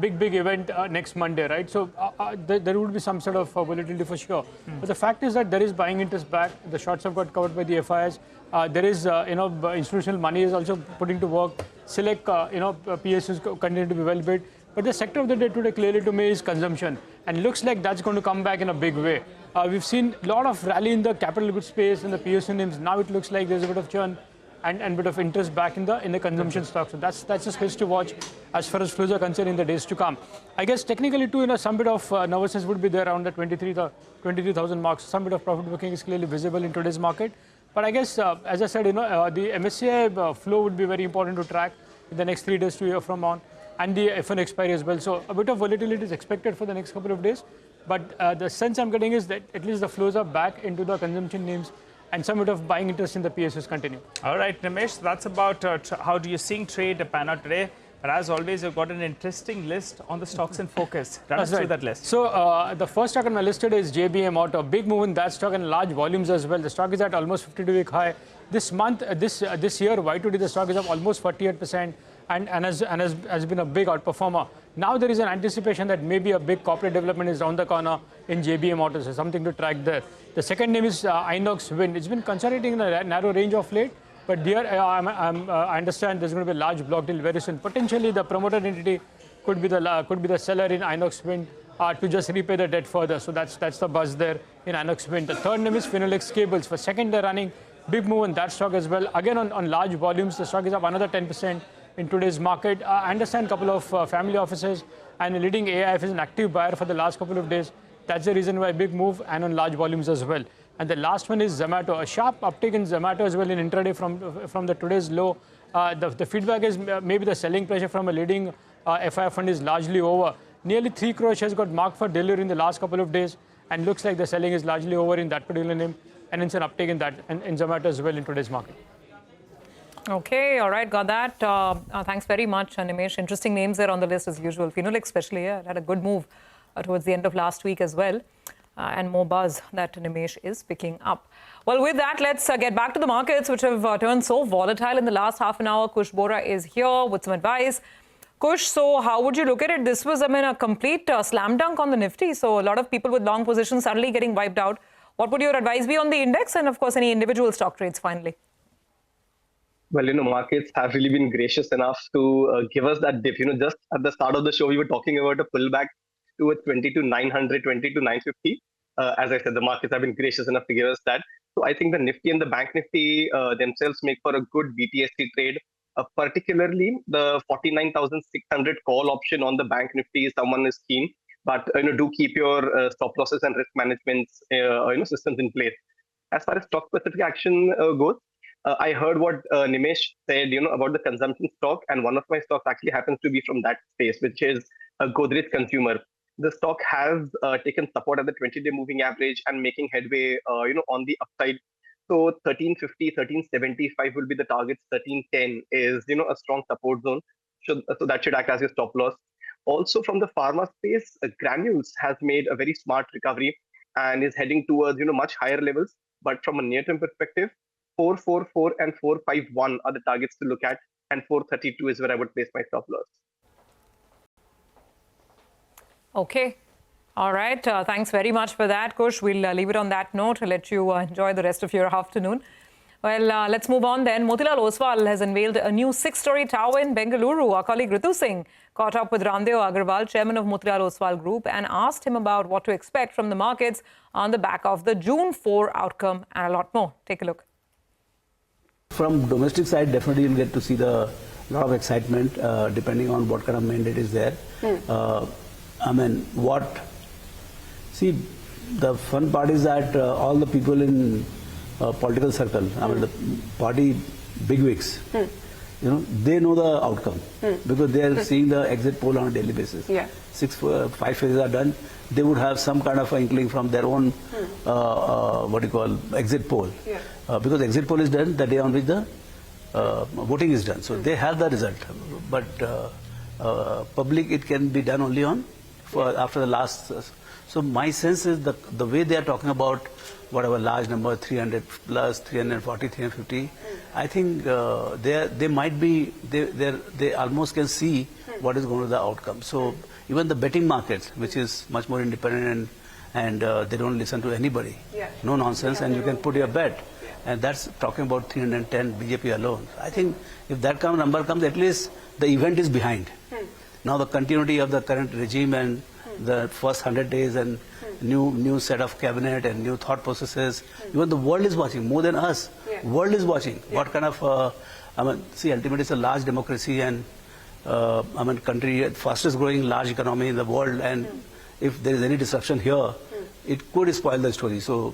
event next Monday, right? So there would be some sort of volatility for sure. But the fact is that there is buying interest back. The shorts have got covered by the FIs. There is, institutional money is also putting to work. Select, PSUs continue to be well bid. But the sector of the day today clearly to me is consumption. And looks like that's going to come back in a big way. We've seen a lot of rally in the capital goods space and the PSU names. Now it looks like there's a bit of churn and bit of interest back in the consumption stocks. So that's a space to watch as far as flows are concerned in the days to come. I guess technically too, some bit of nervousness would be there around the 23,000 marks. Some bit of profit booking is clearly visible in today's market. But I guess, as I said, the MSCI flow would be very important to track in the next 3 days to a year from on, and the F1 expiry as well. So a bit of volatility is expected for the next couple of days. But the sense I'm getting is that at least the flows are back into the consumption names, and some bit of buying interest in the PSUs continue. All right, Nimesh, that's about how do you seeing trade pan out today. But as always, you've got an interesting list on the stocks in focus. Run us through that list. So the first stock on my list today is JBM Auto. Big move in that stock and large volumes as well. The stock is at almost 52-week high. This month, this year, Y2D, the stock is up almost 48% and has been a big outperformer. Now there is an anticipation that maybe a big corporate development is around the corner in JBM Auto, so something to track there. The second name is Inox Wind. It's been consolidating in a narrow range of late. But here, I understand there's going to be a large block deal very soon. Potentially, the promoter entity could be the seller in Inox Wind to just repay the debt further. So that's the buzz there in Inox Wind. The third name is Finolex Cables. For second, they're running big move in that stock as well. Again, on large volumes, the stock is up another 10% in today's market. I understand a couple of family offices and a leading AIF is an active buyer for the last couple of days. That's the reason why big move and on large volumes as well. And the last one is Zomato. A sharp uptick in Zomato as well in intraday from the today's low The feedback is maybe the selling pressure from a leading FI fund is largely over. Nearly 3 crore shares got marked for delivery in the last couple of days, and looks like the selling is largely over in that particular name, and it's an uptake in that and in Zomato as well in today's market. Okay, all right, got that. Thanks very much, Nimesh. Interesting names there on the list as usual. Phenolic especially, had a good move towards the end of last week as well. And more buzz that Nimesh is picking up. Well, with that, let's get back to the markets, which have turned so volatile in the last half an hour. Kush Bora is here with some advice. Kush, so how would you look at it? This was, a complete slam dunk on the Nifty. So a lot of people with long positions suddenly getting wiped out. What would your advice be on the index and, of course, any individual stock trades finally? Well, markets have really been gracious enough to give us that dip. Just at the start of the show, we were talking about a pullback to a 20,900, 20,950. As I said, the markets have been gracious enough to give us that. So I think the Nifty and the Bank Nifty themselves make for a good BTSC trade. Particularly the 49,600 call option on the Bank Nifty is someone is keen. But do keep your stop losses and risk management systems in place. As far as stock specific action goes, I heard what Nimesh said, about the consumption stock, and one of my stocks actually happens to be from that space, which is a Godrej Consumer. The stock has taken support at the 20-day moving average and making headway, on the upside. So 1350, 1375 will be the targets. 1310 is, a strong support zone. So that should act as your stop loss. Also from the pharma space, Granules has made a very smart recovery and is heading towards, much higher levels. But from a near-term perspective, 444 and 451 are the targets to look at, and 432 is where I would place my stop loss. Okay. All right. Thanks very much for that, Kush. We'll leave it on that note. I'll let you enjoy the rest of your afternoon. Well, let's move on then. Motilal Oswal has unveiled a new 6-story tower in Bengaluru. Our colleague Ritu Singh caught up with Ramdeo Agarwal, chairman of Motilal Oswal Group, and asked him about what to expect from the markets on the back of the June 4 outcome and a lot more. Take a look. From domestic side, definitely you'll get to see a lot of excitement depending on what kind of mandate is there. See, the fun part is that all the people in political circle, the party bigwigs, they know the outcome because they are seeing the exit poll on a daily basis. 5 phases are done. They would have some kind of inkling from their own, exit poll. Because exit poll is done the day on which the voting is done. So they have the result. But public, it can be done only after the last. So my sense is the way they are talking about whatever large number, 300 plus, 340, 350, I think they might be, they almost can see what is going to be the outcome. So even the betting markets, which is much more independent and they don't listen to anybody, no nonsense, and you can put your bet. And that's talking about 310 BJP alone. I think if that kind of number comes, at least the event is behind. Now the continuity of the current regime and the first 100 days and new set of cabinet and new thought processes. Even the world is watching more than us. World is watching what kind of. See, ultimately it's a large democracy and country, fastest growing large economy in the world. And if there is any disruption here, it could spoil the story. So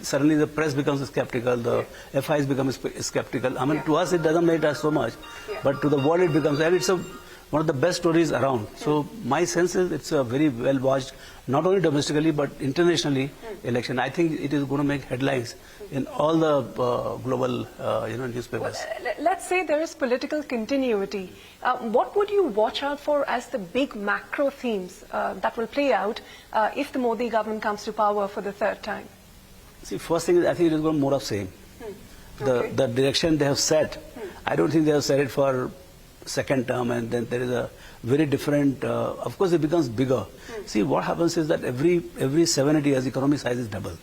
suddenly the press becomes skeptical. The FIs become skeptical. To us it doesn't matter so much, but to the world it becomes. And it's one of the best stories around. So my sense is it's a very well watched, not only domestically but internationally election. I think it is going to make headlines in all the global newspapers. Well, let's say there is political continuity. What would you watch out for as the big macro themes that will play out if the Modi government comes to power for the third time? See, first thing is I think it is going more of same. The direction they have set, I don't think they have set it for second term, and then there is a very different, of course it becomes bigger. See, what happens is that every 7-8 years the economy size is double.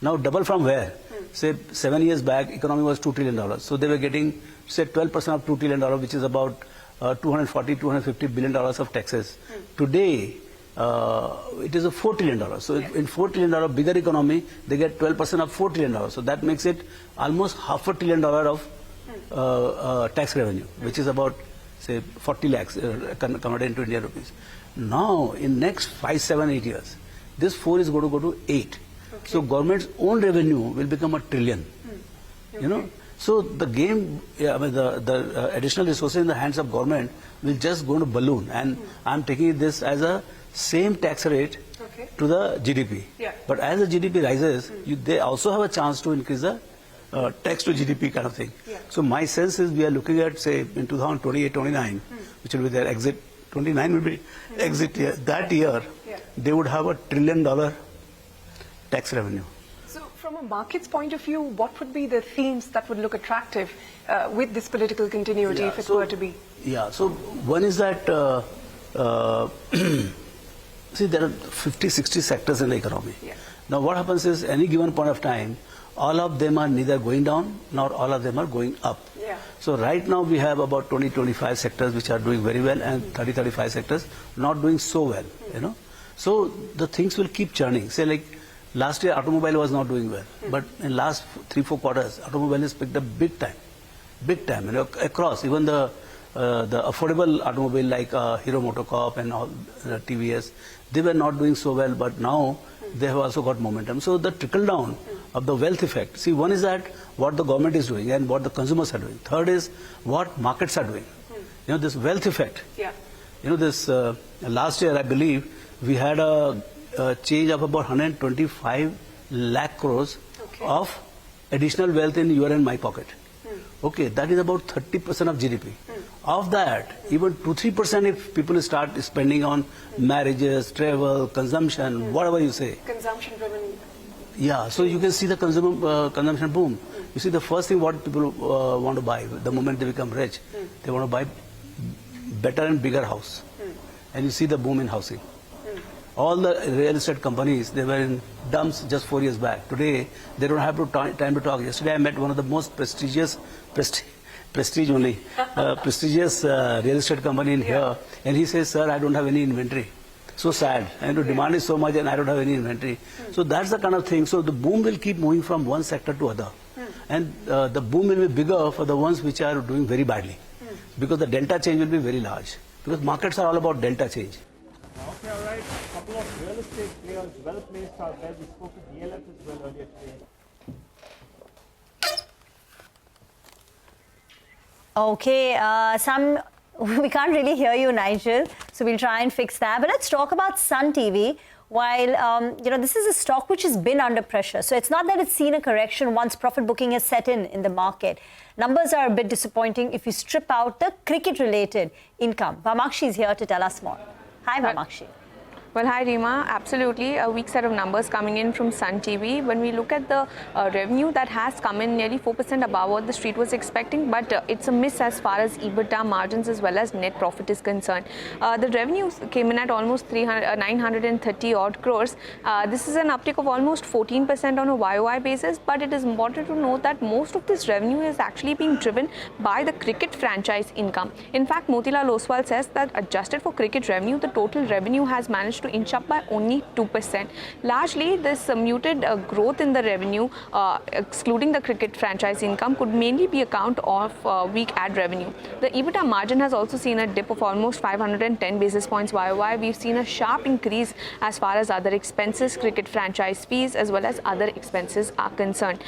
Now double from where? Say 7 years back economy was $2 trillion. So they were getting say 12% of $2 trillion, which is about $250 billion of taxes. Today it is a $4 trillion. So in $4 trillion bigger economy, they get 12% of $4 trillion. So that makes it almost $500 billion of tax revenue, which is about say 40 lakhs converted into Indian rupees. Now in next 5, 7, 8 years, this 4 is going to go to 8. So government's own revenue will become $1 trillion. So the game, the additional resources in the hands of government will just go to balloon, and I'm taking this as a same tax rate to the GDP. But as the GDP rises, they also have a chance to increase the tax to GDP kind of thing. So my sense is we are looking at, say, in 2028-29, which will be their exit. 29 will be exit year. That year, they would have $1 trillion tax revenue. So from a market's point of view, what would be the themes that would look attractive with this political continuity if it were to be? Yeah, so one is that, see, there are 50, 60 sectors in the economy. Now what happens is, any given point of time, all of them are neither going down nor all of them are going up. So right now we have about 20, 25 sectors which are doing very well, and 30, 35 sectors not doing so well, you know. So the things will keep churning. Say like last year automobile was not doing well, but in last 3-4 quarters automobile has picked up big time, you know, across. Even the affordable automobile like Hero MotoCorp and all TVS, they were not doing so well, but now they have also got momentum. So the trickle down of the wealth effect. See, one is that what the government is doing and what the consumers are doing. Third is what markets are doing. You know, this wealth effect. You know, this last year I believe we had a change of about 125 lakh crores of additional wealth in your and my pocket. Okay, that is about 30% of GDP. Of that, even 2-3% if people start spending on marriages, travel, consumption, whatever you say. Consumption driven. Yeah, so you can see the consumption boom. You see, the first thing what people want to buy, the moment they become rich, they want to buy better and bigger house. And you see the boom in housing. All the real estate companies, they were in dumps just 4 years back. Today, they don't have time to talk. Yesterday, I met one of the most prestigious real estate company in here, and he says, "Sir, I don't have any inventory." So sad. And the demand is so much, and I don't have any inventory. So that's the kind of thing. So the boom will keep moving from one sector to other, and the boom will be bigger for the ones which are doing very badly, because the delta change will be very large. Because markets are all about delta change. Okay, all right. A couple of real estate players well placed out there. We spoke to DLF as well earlier today. Okay, we can't really hear you, Nigel, so we'll try and fix that. But let's talk about Sun TV. While, you know, this is a stock which has been under pressure. So it's not that it's seen a correction once profit booking has set in the market. Numbers are a bit disappointing if you strip out the cricket-related income. Vamakshi is here to tell us more. Hi, Vamakshi. Well, hi, Rima. Absolutely. A weak set of numbers coming in from Sun TV. When we look at the revenue, that has come in nearly 4% above what the street was expecting, but it's a miss as far as EBITDA margins as well as net profit is concerned. The revenue came in at almost 930 odd crores. This is an uptick of almost 14% on a YOY basis, but it is important to note that most of this revenue is actually being driven by the cricket franchise income. In fact, Motilal Oswal says that adjusted for cricket revenue, the total revenue has managed to inch up by only 2%. Largely, this muted growth in the revenue, excluding the cricket franchise income, could mainly be account of weak ad revenue. The EBITDA margin has also seen a dip of almost 510 basis points YOY. We've seen a sharp increase as far as other expenses, cricket franchise fees, as well as other expenses are concerned.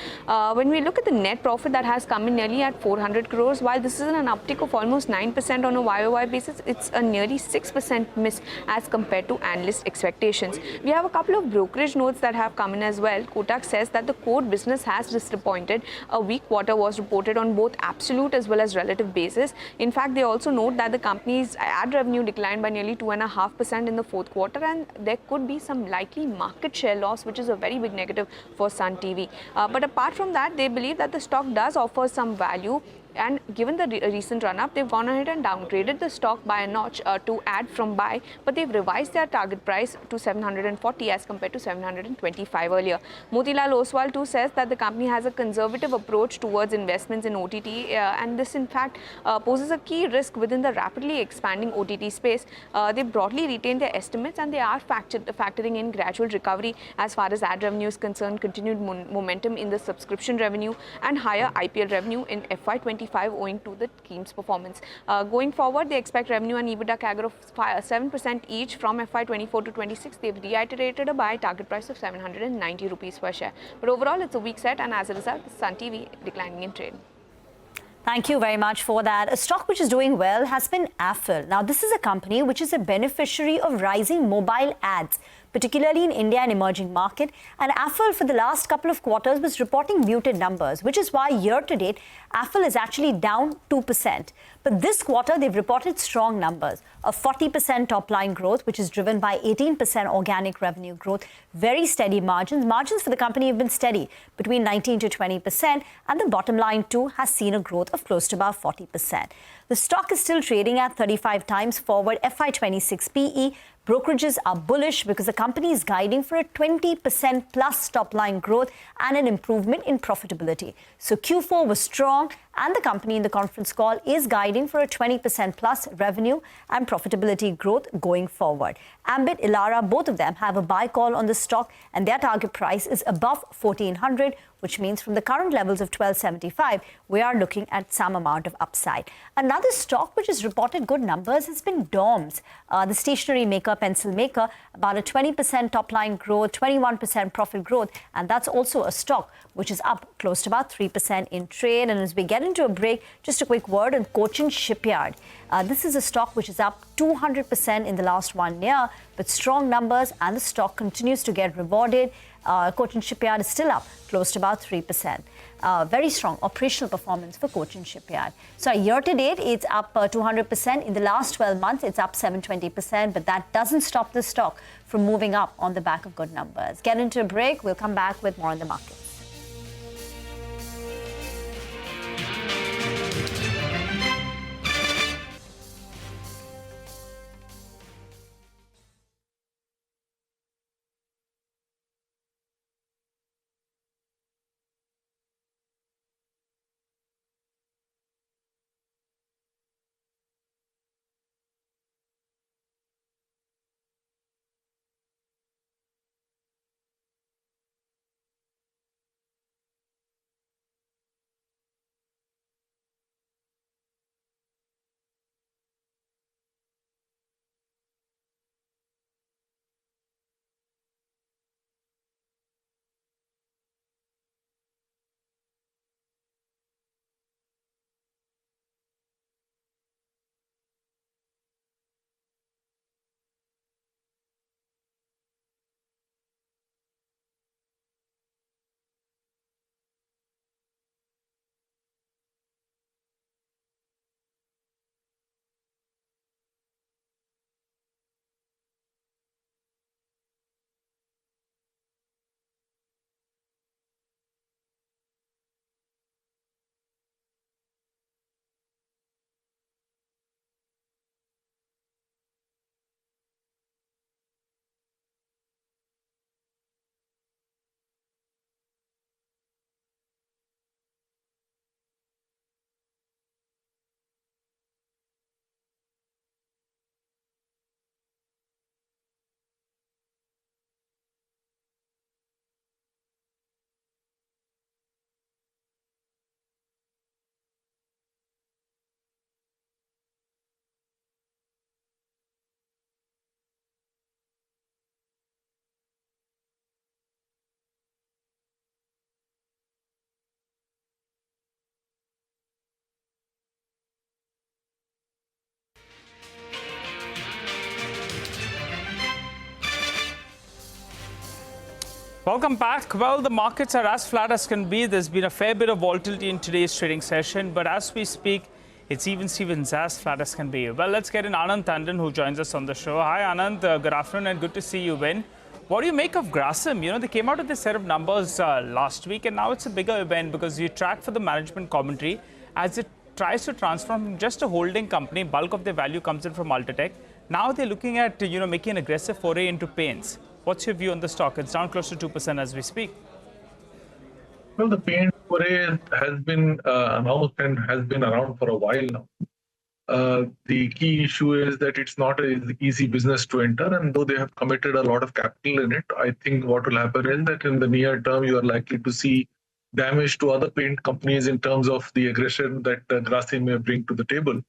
When we look at the net profit, that has come in nearly at 400 crores. While this is an uptick of almost 9% on a YOY basis, it's a nearly 6% miss as compared to analyst expectations. We have a couple of brokerage notes that have come in as well. Kotak says that the core business has disappointed. A weak quarter was reported on both absolute as well as relative basis. In fact, they also note that the company's ad revenue declined by nearly 2.5% in the fourth quarter, and there could be some likely market share loss, which is a very big negative for Sun TV. But apart from that, they believe that the stock does offer some value. And given the recent run-up, they've gone ahead and downgraded the stock by a notch to add from buy, but they've revised their target price to 740 as compared to 725 earlier. Motilal Oswal too says that the company has a conservative approach towards investments in OTT, and this in fact poses a key risk within the rapidly expanding OTT space. They broadly retain their estimates, and they are factoring in gradual recovery as far as ad revenue is concerned, continued momentum in the subscription revenue, and higher IPL revenue in FY25 owing to the team's performance. Going forward, they expect revenue and EBITDA CAGR of 7% each from FY24 to 26. They've reiterated a buy target price of 790 rupees per share. But overall, it's a weak set, and as a result, Sun TV declining in trade. Thank you very much for that. A stock which is doing well has been Affle. Now, this is a company which is a beneficiary of rising mobile ads, particularly in India and emerging market. And Affle for the last couple of quarters was reporting muted numbers, which is why year to date, Affle is actually down 2%. But this quarter, they've reported strong numbers, a 40% top line growth, which is driven by 18% organic revenue growth, very steady margins. Margins for the company have been steady between 19 to 20%, and the bottom line too has seen a growth of close to about 40%. The stock is still trading at 35 times forward FY26 PE. Brokerages are bullish because the company is guiding for a 20% plus top line growth and an improvement in profitability. So Q4 was strong, and the company in the conference call is guiding for a 20% plus revenue and profitability growth going forward. Ambit, Elara, both of them have a buy call on the stock, and their target price is above 1400, which means from the current levels of 1275, we are looking at some amount of upside. Another stock which has reported good numbers has been DOMS, the stationery maker, pencil maker, about a 20% top line growth, 21% profit growth, and that's also a stock which is up close to about 3% in trade. And as we get into a break, just a quick word on Cochin Shipyard. This is a stock which is up 200% in the last 1 year, with strong numbers, and the stock continues to get rewarded. Cochin Shipyard is still up close to about 3%. Very strong operational performance for Cochin Shipyard. So year to date, it's up 200%. In the last 12 months, it's up 720%. But that doesn't stop the stock from moving up on the back of good numbers. Get into a break. We'll come back with more on the markets. Welcome back. Well, the markets are as flat as can be. There's been a fair bit of volatility in today's trading session, but as we speak, it's even Stevens as flat as can be. Well, let's get in Anand Tandon, who joins us on the show. Hi, Anand. Good afternoon and good to see you, Ben. What do you make of Grasim? You know, they came out with this set of numbers last week, and now it's a bigger event because you track for the management commentary as it tries to transform from just a holding company. Bulk of their value comes in from Ultratech. Now they're looking at, making an aggressive foray into paints. What's your view on the stock? It's down close to 2% as we speak. Well, the paint foray has been announced and has been around for a while now. The key issue is that it's not an easy business to enter, and though they have committed a lot of capital in it, I think what will happen is that in the near term, you are likely to see damage to other paint companies in terms of the aggression that Grasim may bring to the table.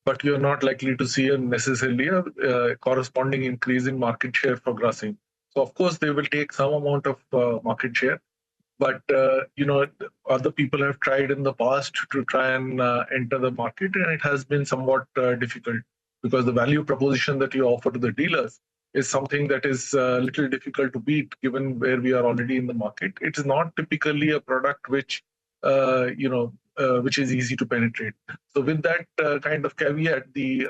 But you're not likely to see necessarily a corresponding increase in market share for Grasim. So, of course, they will take some amount of market share, But other people have tried in the past to try and enter the market, and it has been somewhat difficult because the value proposition that you offer to the dealers is something that is a little difficult to beat, given where we are already in the market. It is not typically a product which is easy to penetrate. So with that kind of caveat, the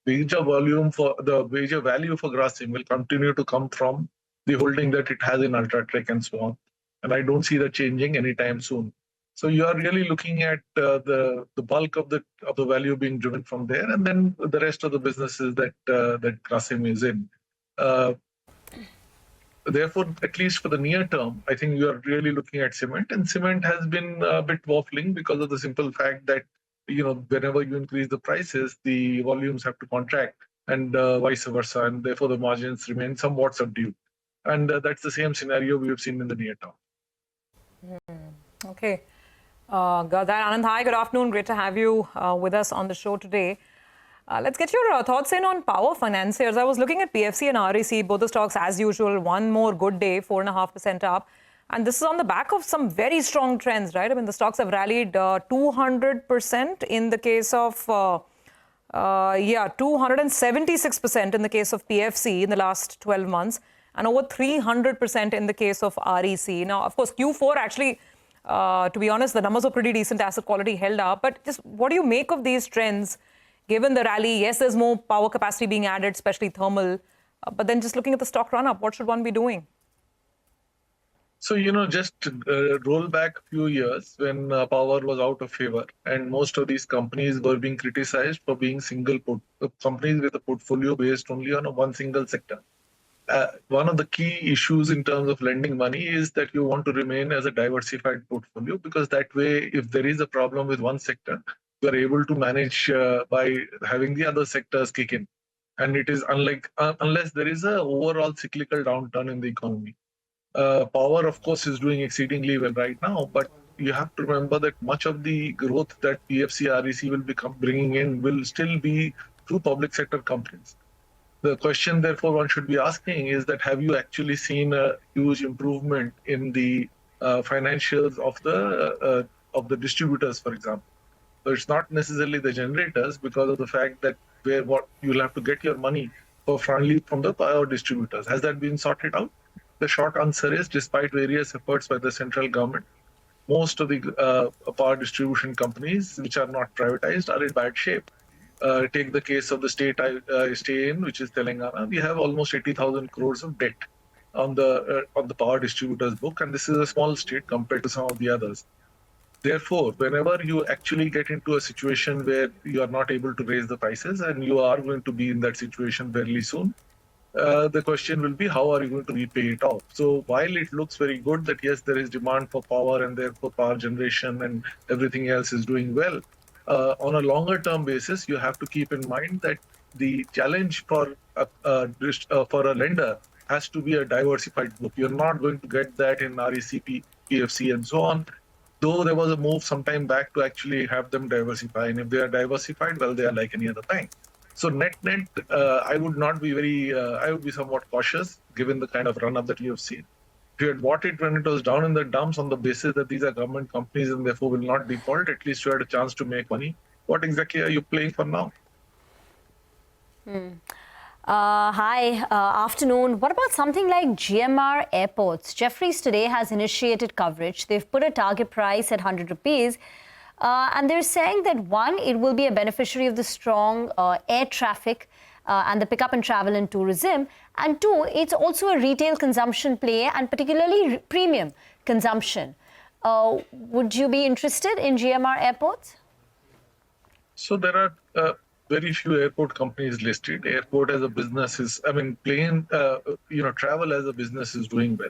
wager value for Grasim will continue to come from the holding that it has in Ultratrek and so on. And I don't see that changing anytime soon. So you are really looking at the bulk of the value being driven from there, and then the rest of the businesses that Grasim is in. Therefore, at least for the near term, I think you are really looking at cement, and cement has been a bit waffling because of the simple fact that whenever you increase the prices, the volumes have to contract, and vice versa, and therefore the margins remain somewhat subdued. And that's the same scenario we have seen in the near term. Okay. Anand, hi, good afternoon. Great to have you with us on the show today. Let's get your thoughts in on power financiers. I was looking at PFC and REC, both the stocks as usual, one more good day, 4.5% up. And this is on the back of some very strong trends, right? I mean, the stocks have rallied 200% in the case of, 276% in the case of PFC in the last 12 months, and over 300% in the case of REC. Now, of course, Q4 actually, to be honest, the numbers were pretty decent, asset quality held up. But just what do you make of these trends? Given the rally, yes, there's more power capacity being added, especially thermal. But then just looking at the stock run-up, what should one be doing? So, just roll back a few years when power was out of favor, and most of these companies were being criticized for being companies with a portfolio based only on one single sector. One of the key issues in terms of lending money is that you want to remain as a diversified portfolio, because that way, if there is a problem with one sector, you are able to manage by having the other sectors kick in. And it is unless there is an overall cyclical downturn in the economy. Power, of course, is doing exceedingly well right now, but you have to remember that much of the growth that PFC REC will become bringing in will still be through public sector companies. The question, therefore, one should be asking is that have you actually seen a huge improvement in the financials of the distributors, for example? So it's not necessarily the generators, because of the fact that you'll have to get your money from the power distributors. Has that been sorted out? The short answer is, despite various efforts by the central government, most of the power distribution companies, which are not privatized, are in bad shape. Take the case of the state I stay in, which is Telangana. We have almost 80,000 crores of debt on the power distributors book, and this is a small state compared to some of the others. Therefore, whenever you actually get into a situation where you are not able to raise the prices, and you are going to be in that situation fairly soon, the question will be, how are you going to repay it off? So while it looks very good that yes, there is demand for power and therefore power generation and everything else is doing well, on a longer term basis, you have to keep in mind that the challenge for a lender has to be a diversified book. You're not going to get that in RECP, PFC and so on. Though there was a move some time back to actually have them diversify. And if they are diversified, well, they are like any other bank. So net, I would not be I would be somewhat cautious given the kind of run-up that you have seen. If you had bought it when it was down in the dumps on the basis that these are government companies and therefore will not default, at least you had a chance to make money. What exactly are you playing for now? Hi, afternoon. What about something like GMR Airports? Jefferies today has initiated coverage. They've put a target price at 100 rupees. And they're saying that, one, it will be a beneficiary of the strong air traffic and the pickup in travel and tourism. And two, it's also a retail consumption play, and particularly premium consumption. Would you be interested in GMR Airports? So there are very few airport companies listed. Airport as a business is, travel as a business is doing well.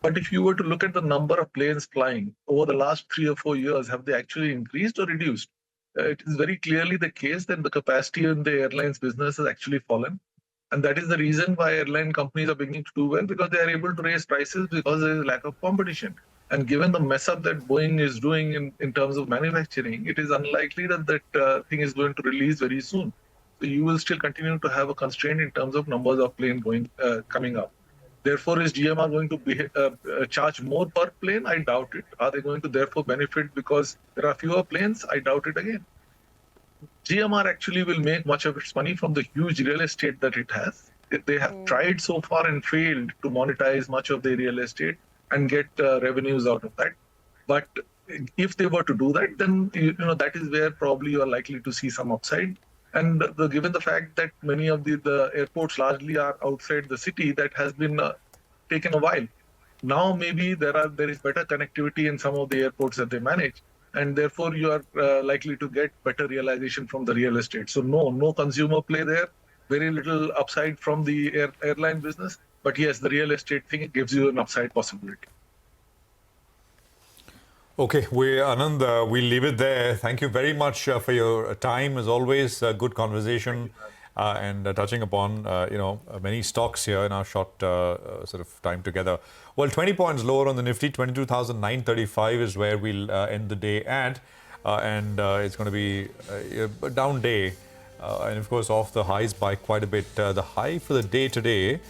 But if you were to look at the number of planes flying over the last 3 or 4 years, have they actually increased or reduced? It is very clearly the case that the capacity in the airlines business has actually fallen. And that is the reason why airline companies are beginning to do well, because they are able to raise prices because there is a lack of competition. And given the mess up that Boeing is doing in terms of manufacturing, it is unlikely that thing is going to release very soon. So you will still continue to have a constraint in terms of numbers of planes coming up. Therefore, is GMR going to charge more per plane? I doubt it. Are they going to therefore benefit because there are fewer planes? I doubt it again. GMR actually will make much of its money from the huge real estate that it has. They have tried so far and failed to monetize much of their real estate and get revenues out of that. But if they were to do that, then that is where probably you are likely to see some upside. And given the fact that many of the airports largely are outside the city, that has been taken a while. Now maybe there is better connectivity in some of the airports that they manage, and therefore you are likely to get better realization from the real estate. So no consumer play there, very little upside from the airline business. But yes, the real estate thing gives you an upside possibility. Okay, Anand, we'll leave it there. Thank you very much for your time. As always, good conversation and touching upon, many stocks here in our short sort of time together. Well, 20 points lower on the Nifty, 22,935 is where we'll end the day at. And it's going to be a down day. And of course, off the highs by quite a bit. The high for the day today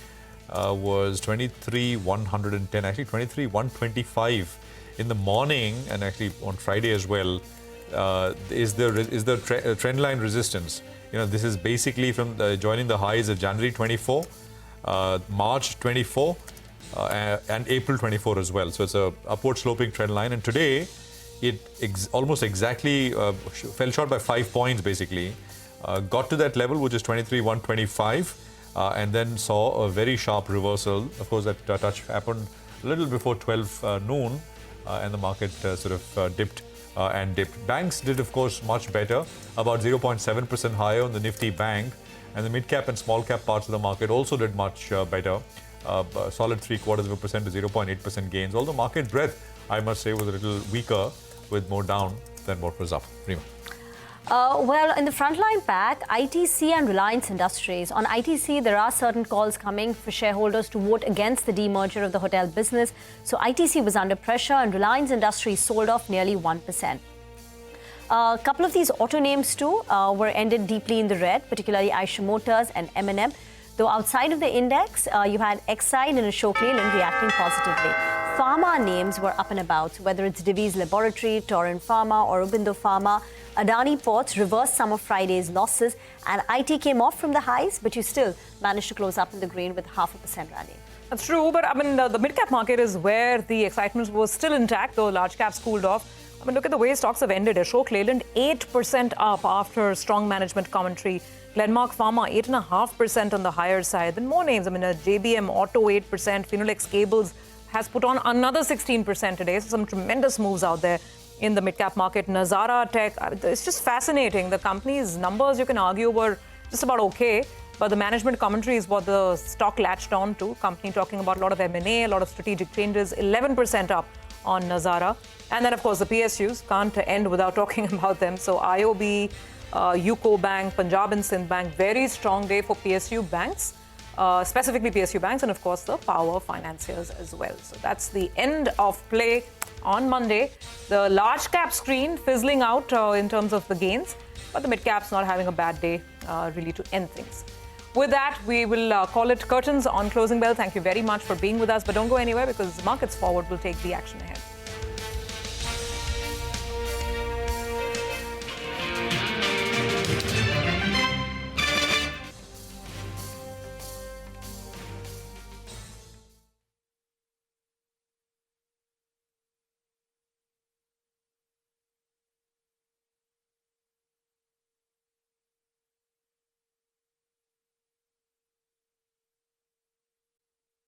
was 23,110, actually 23,125. In the morning, and actually on Friday as well, is the trend line resistance. This is basically from joining the highs of January 24, March 24, and April 24 as well. So it's a upward sloping trend line. And today, it almost exactly fell short by 5 points basically. Got to that level, which is 23,125, and then saw a very sharp reversal. Of course, that touch happened a little before 12 noon. And the market sort of dipped and dipped. Banks did, of course, much better, about 0.7% higher on the Nifty Bank. And the mid-cap and small-cap parts of the market also did much better, solid 0.75% to 0.8% gains. Although market breadth, I must say, was a little weaker with more down than what was up. Rima. Well, in the frontline pack, ITC and Reliance Industries. On ITC, there are certain calls coming for shareholders to vote against the demerger of the hotel business. So ITC was under pressure and Reliance Industries sold off nearly 1%. A couple of these auto names too were ended deeply in the red, particularly Eicher Motors and M&M. Though outside of the index, you had Exide and Ashok Leyland reacting positively. Pharma names were up and about, whether it's Divi's Laboratory, Torrent Pharma, or Aurobindo Pharma. Adani Ports reversed some of Friday's losses, and IT came off from the highs, but you still managed to close up in the green with 0.5% rally. That's true, but I mean, the mid-cap market is where the excitement was still intact, though large caps cooled off. I mean, look at the way stocks have ended. Ashok Leyland, 8% up after strong management commentary. Glenmark Pharma, 8.5% on the higher side. Then more names. I mean, JBM Auto, 8%. Phenolics Cables has put on another 16% today. So some tremendous moves out there in the mid-cap market. Nazara Tech, it's just fascinating. The company's numbers, you can argue, were just about okay. But the management commentary is what the stock latched on to. Company talking about a lot of M&A, a lot of strategic changes, 11% up on Nazara. And then, of course, the PSUs can't end without talking about them. So IOB, UCO Bank, Punjab and Sindh Bank, very strong day for PSU banks, specifically PSU banks, and of course the power financiers as well. So that's the end of play on Monday. The large cap screen fizzling out in terms of the gains, but the mid caps not having a bad day really to end things. With that, we will call it curtains on Closing Bell. Thank you very much for being with us, but don't go anywhere because Markets Forward will take the action ahead.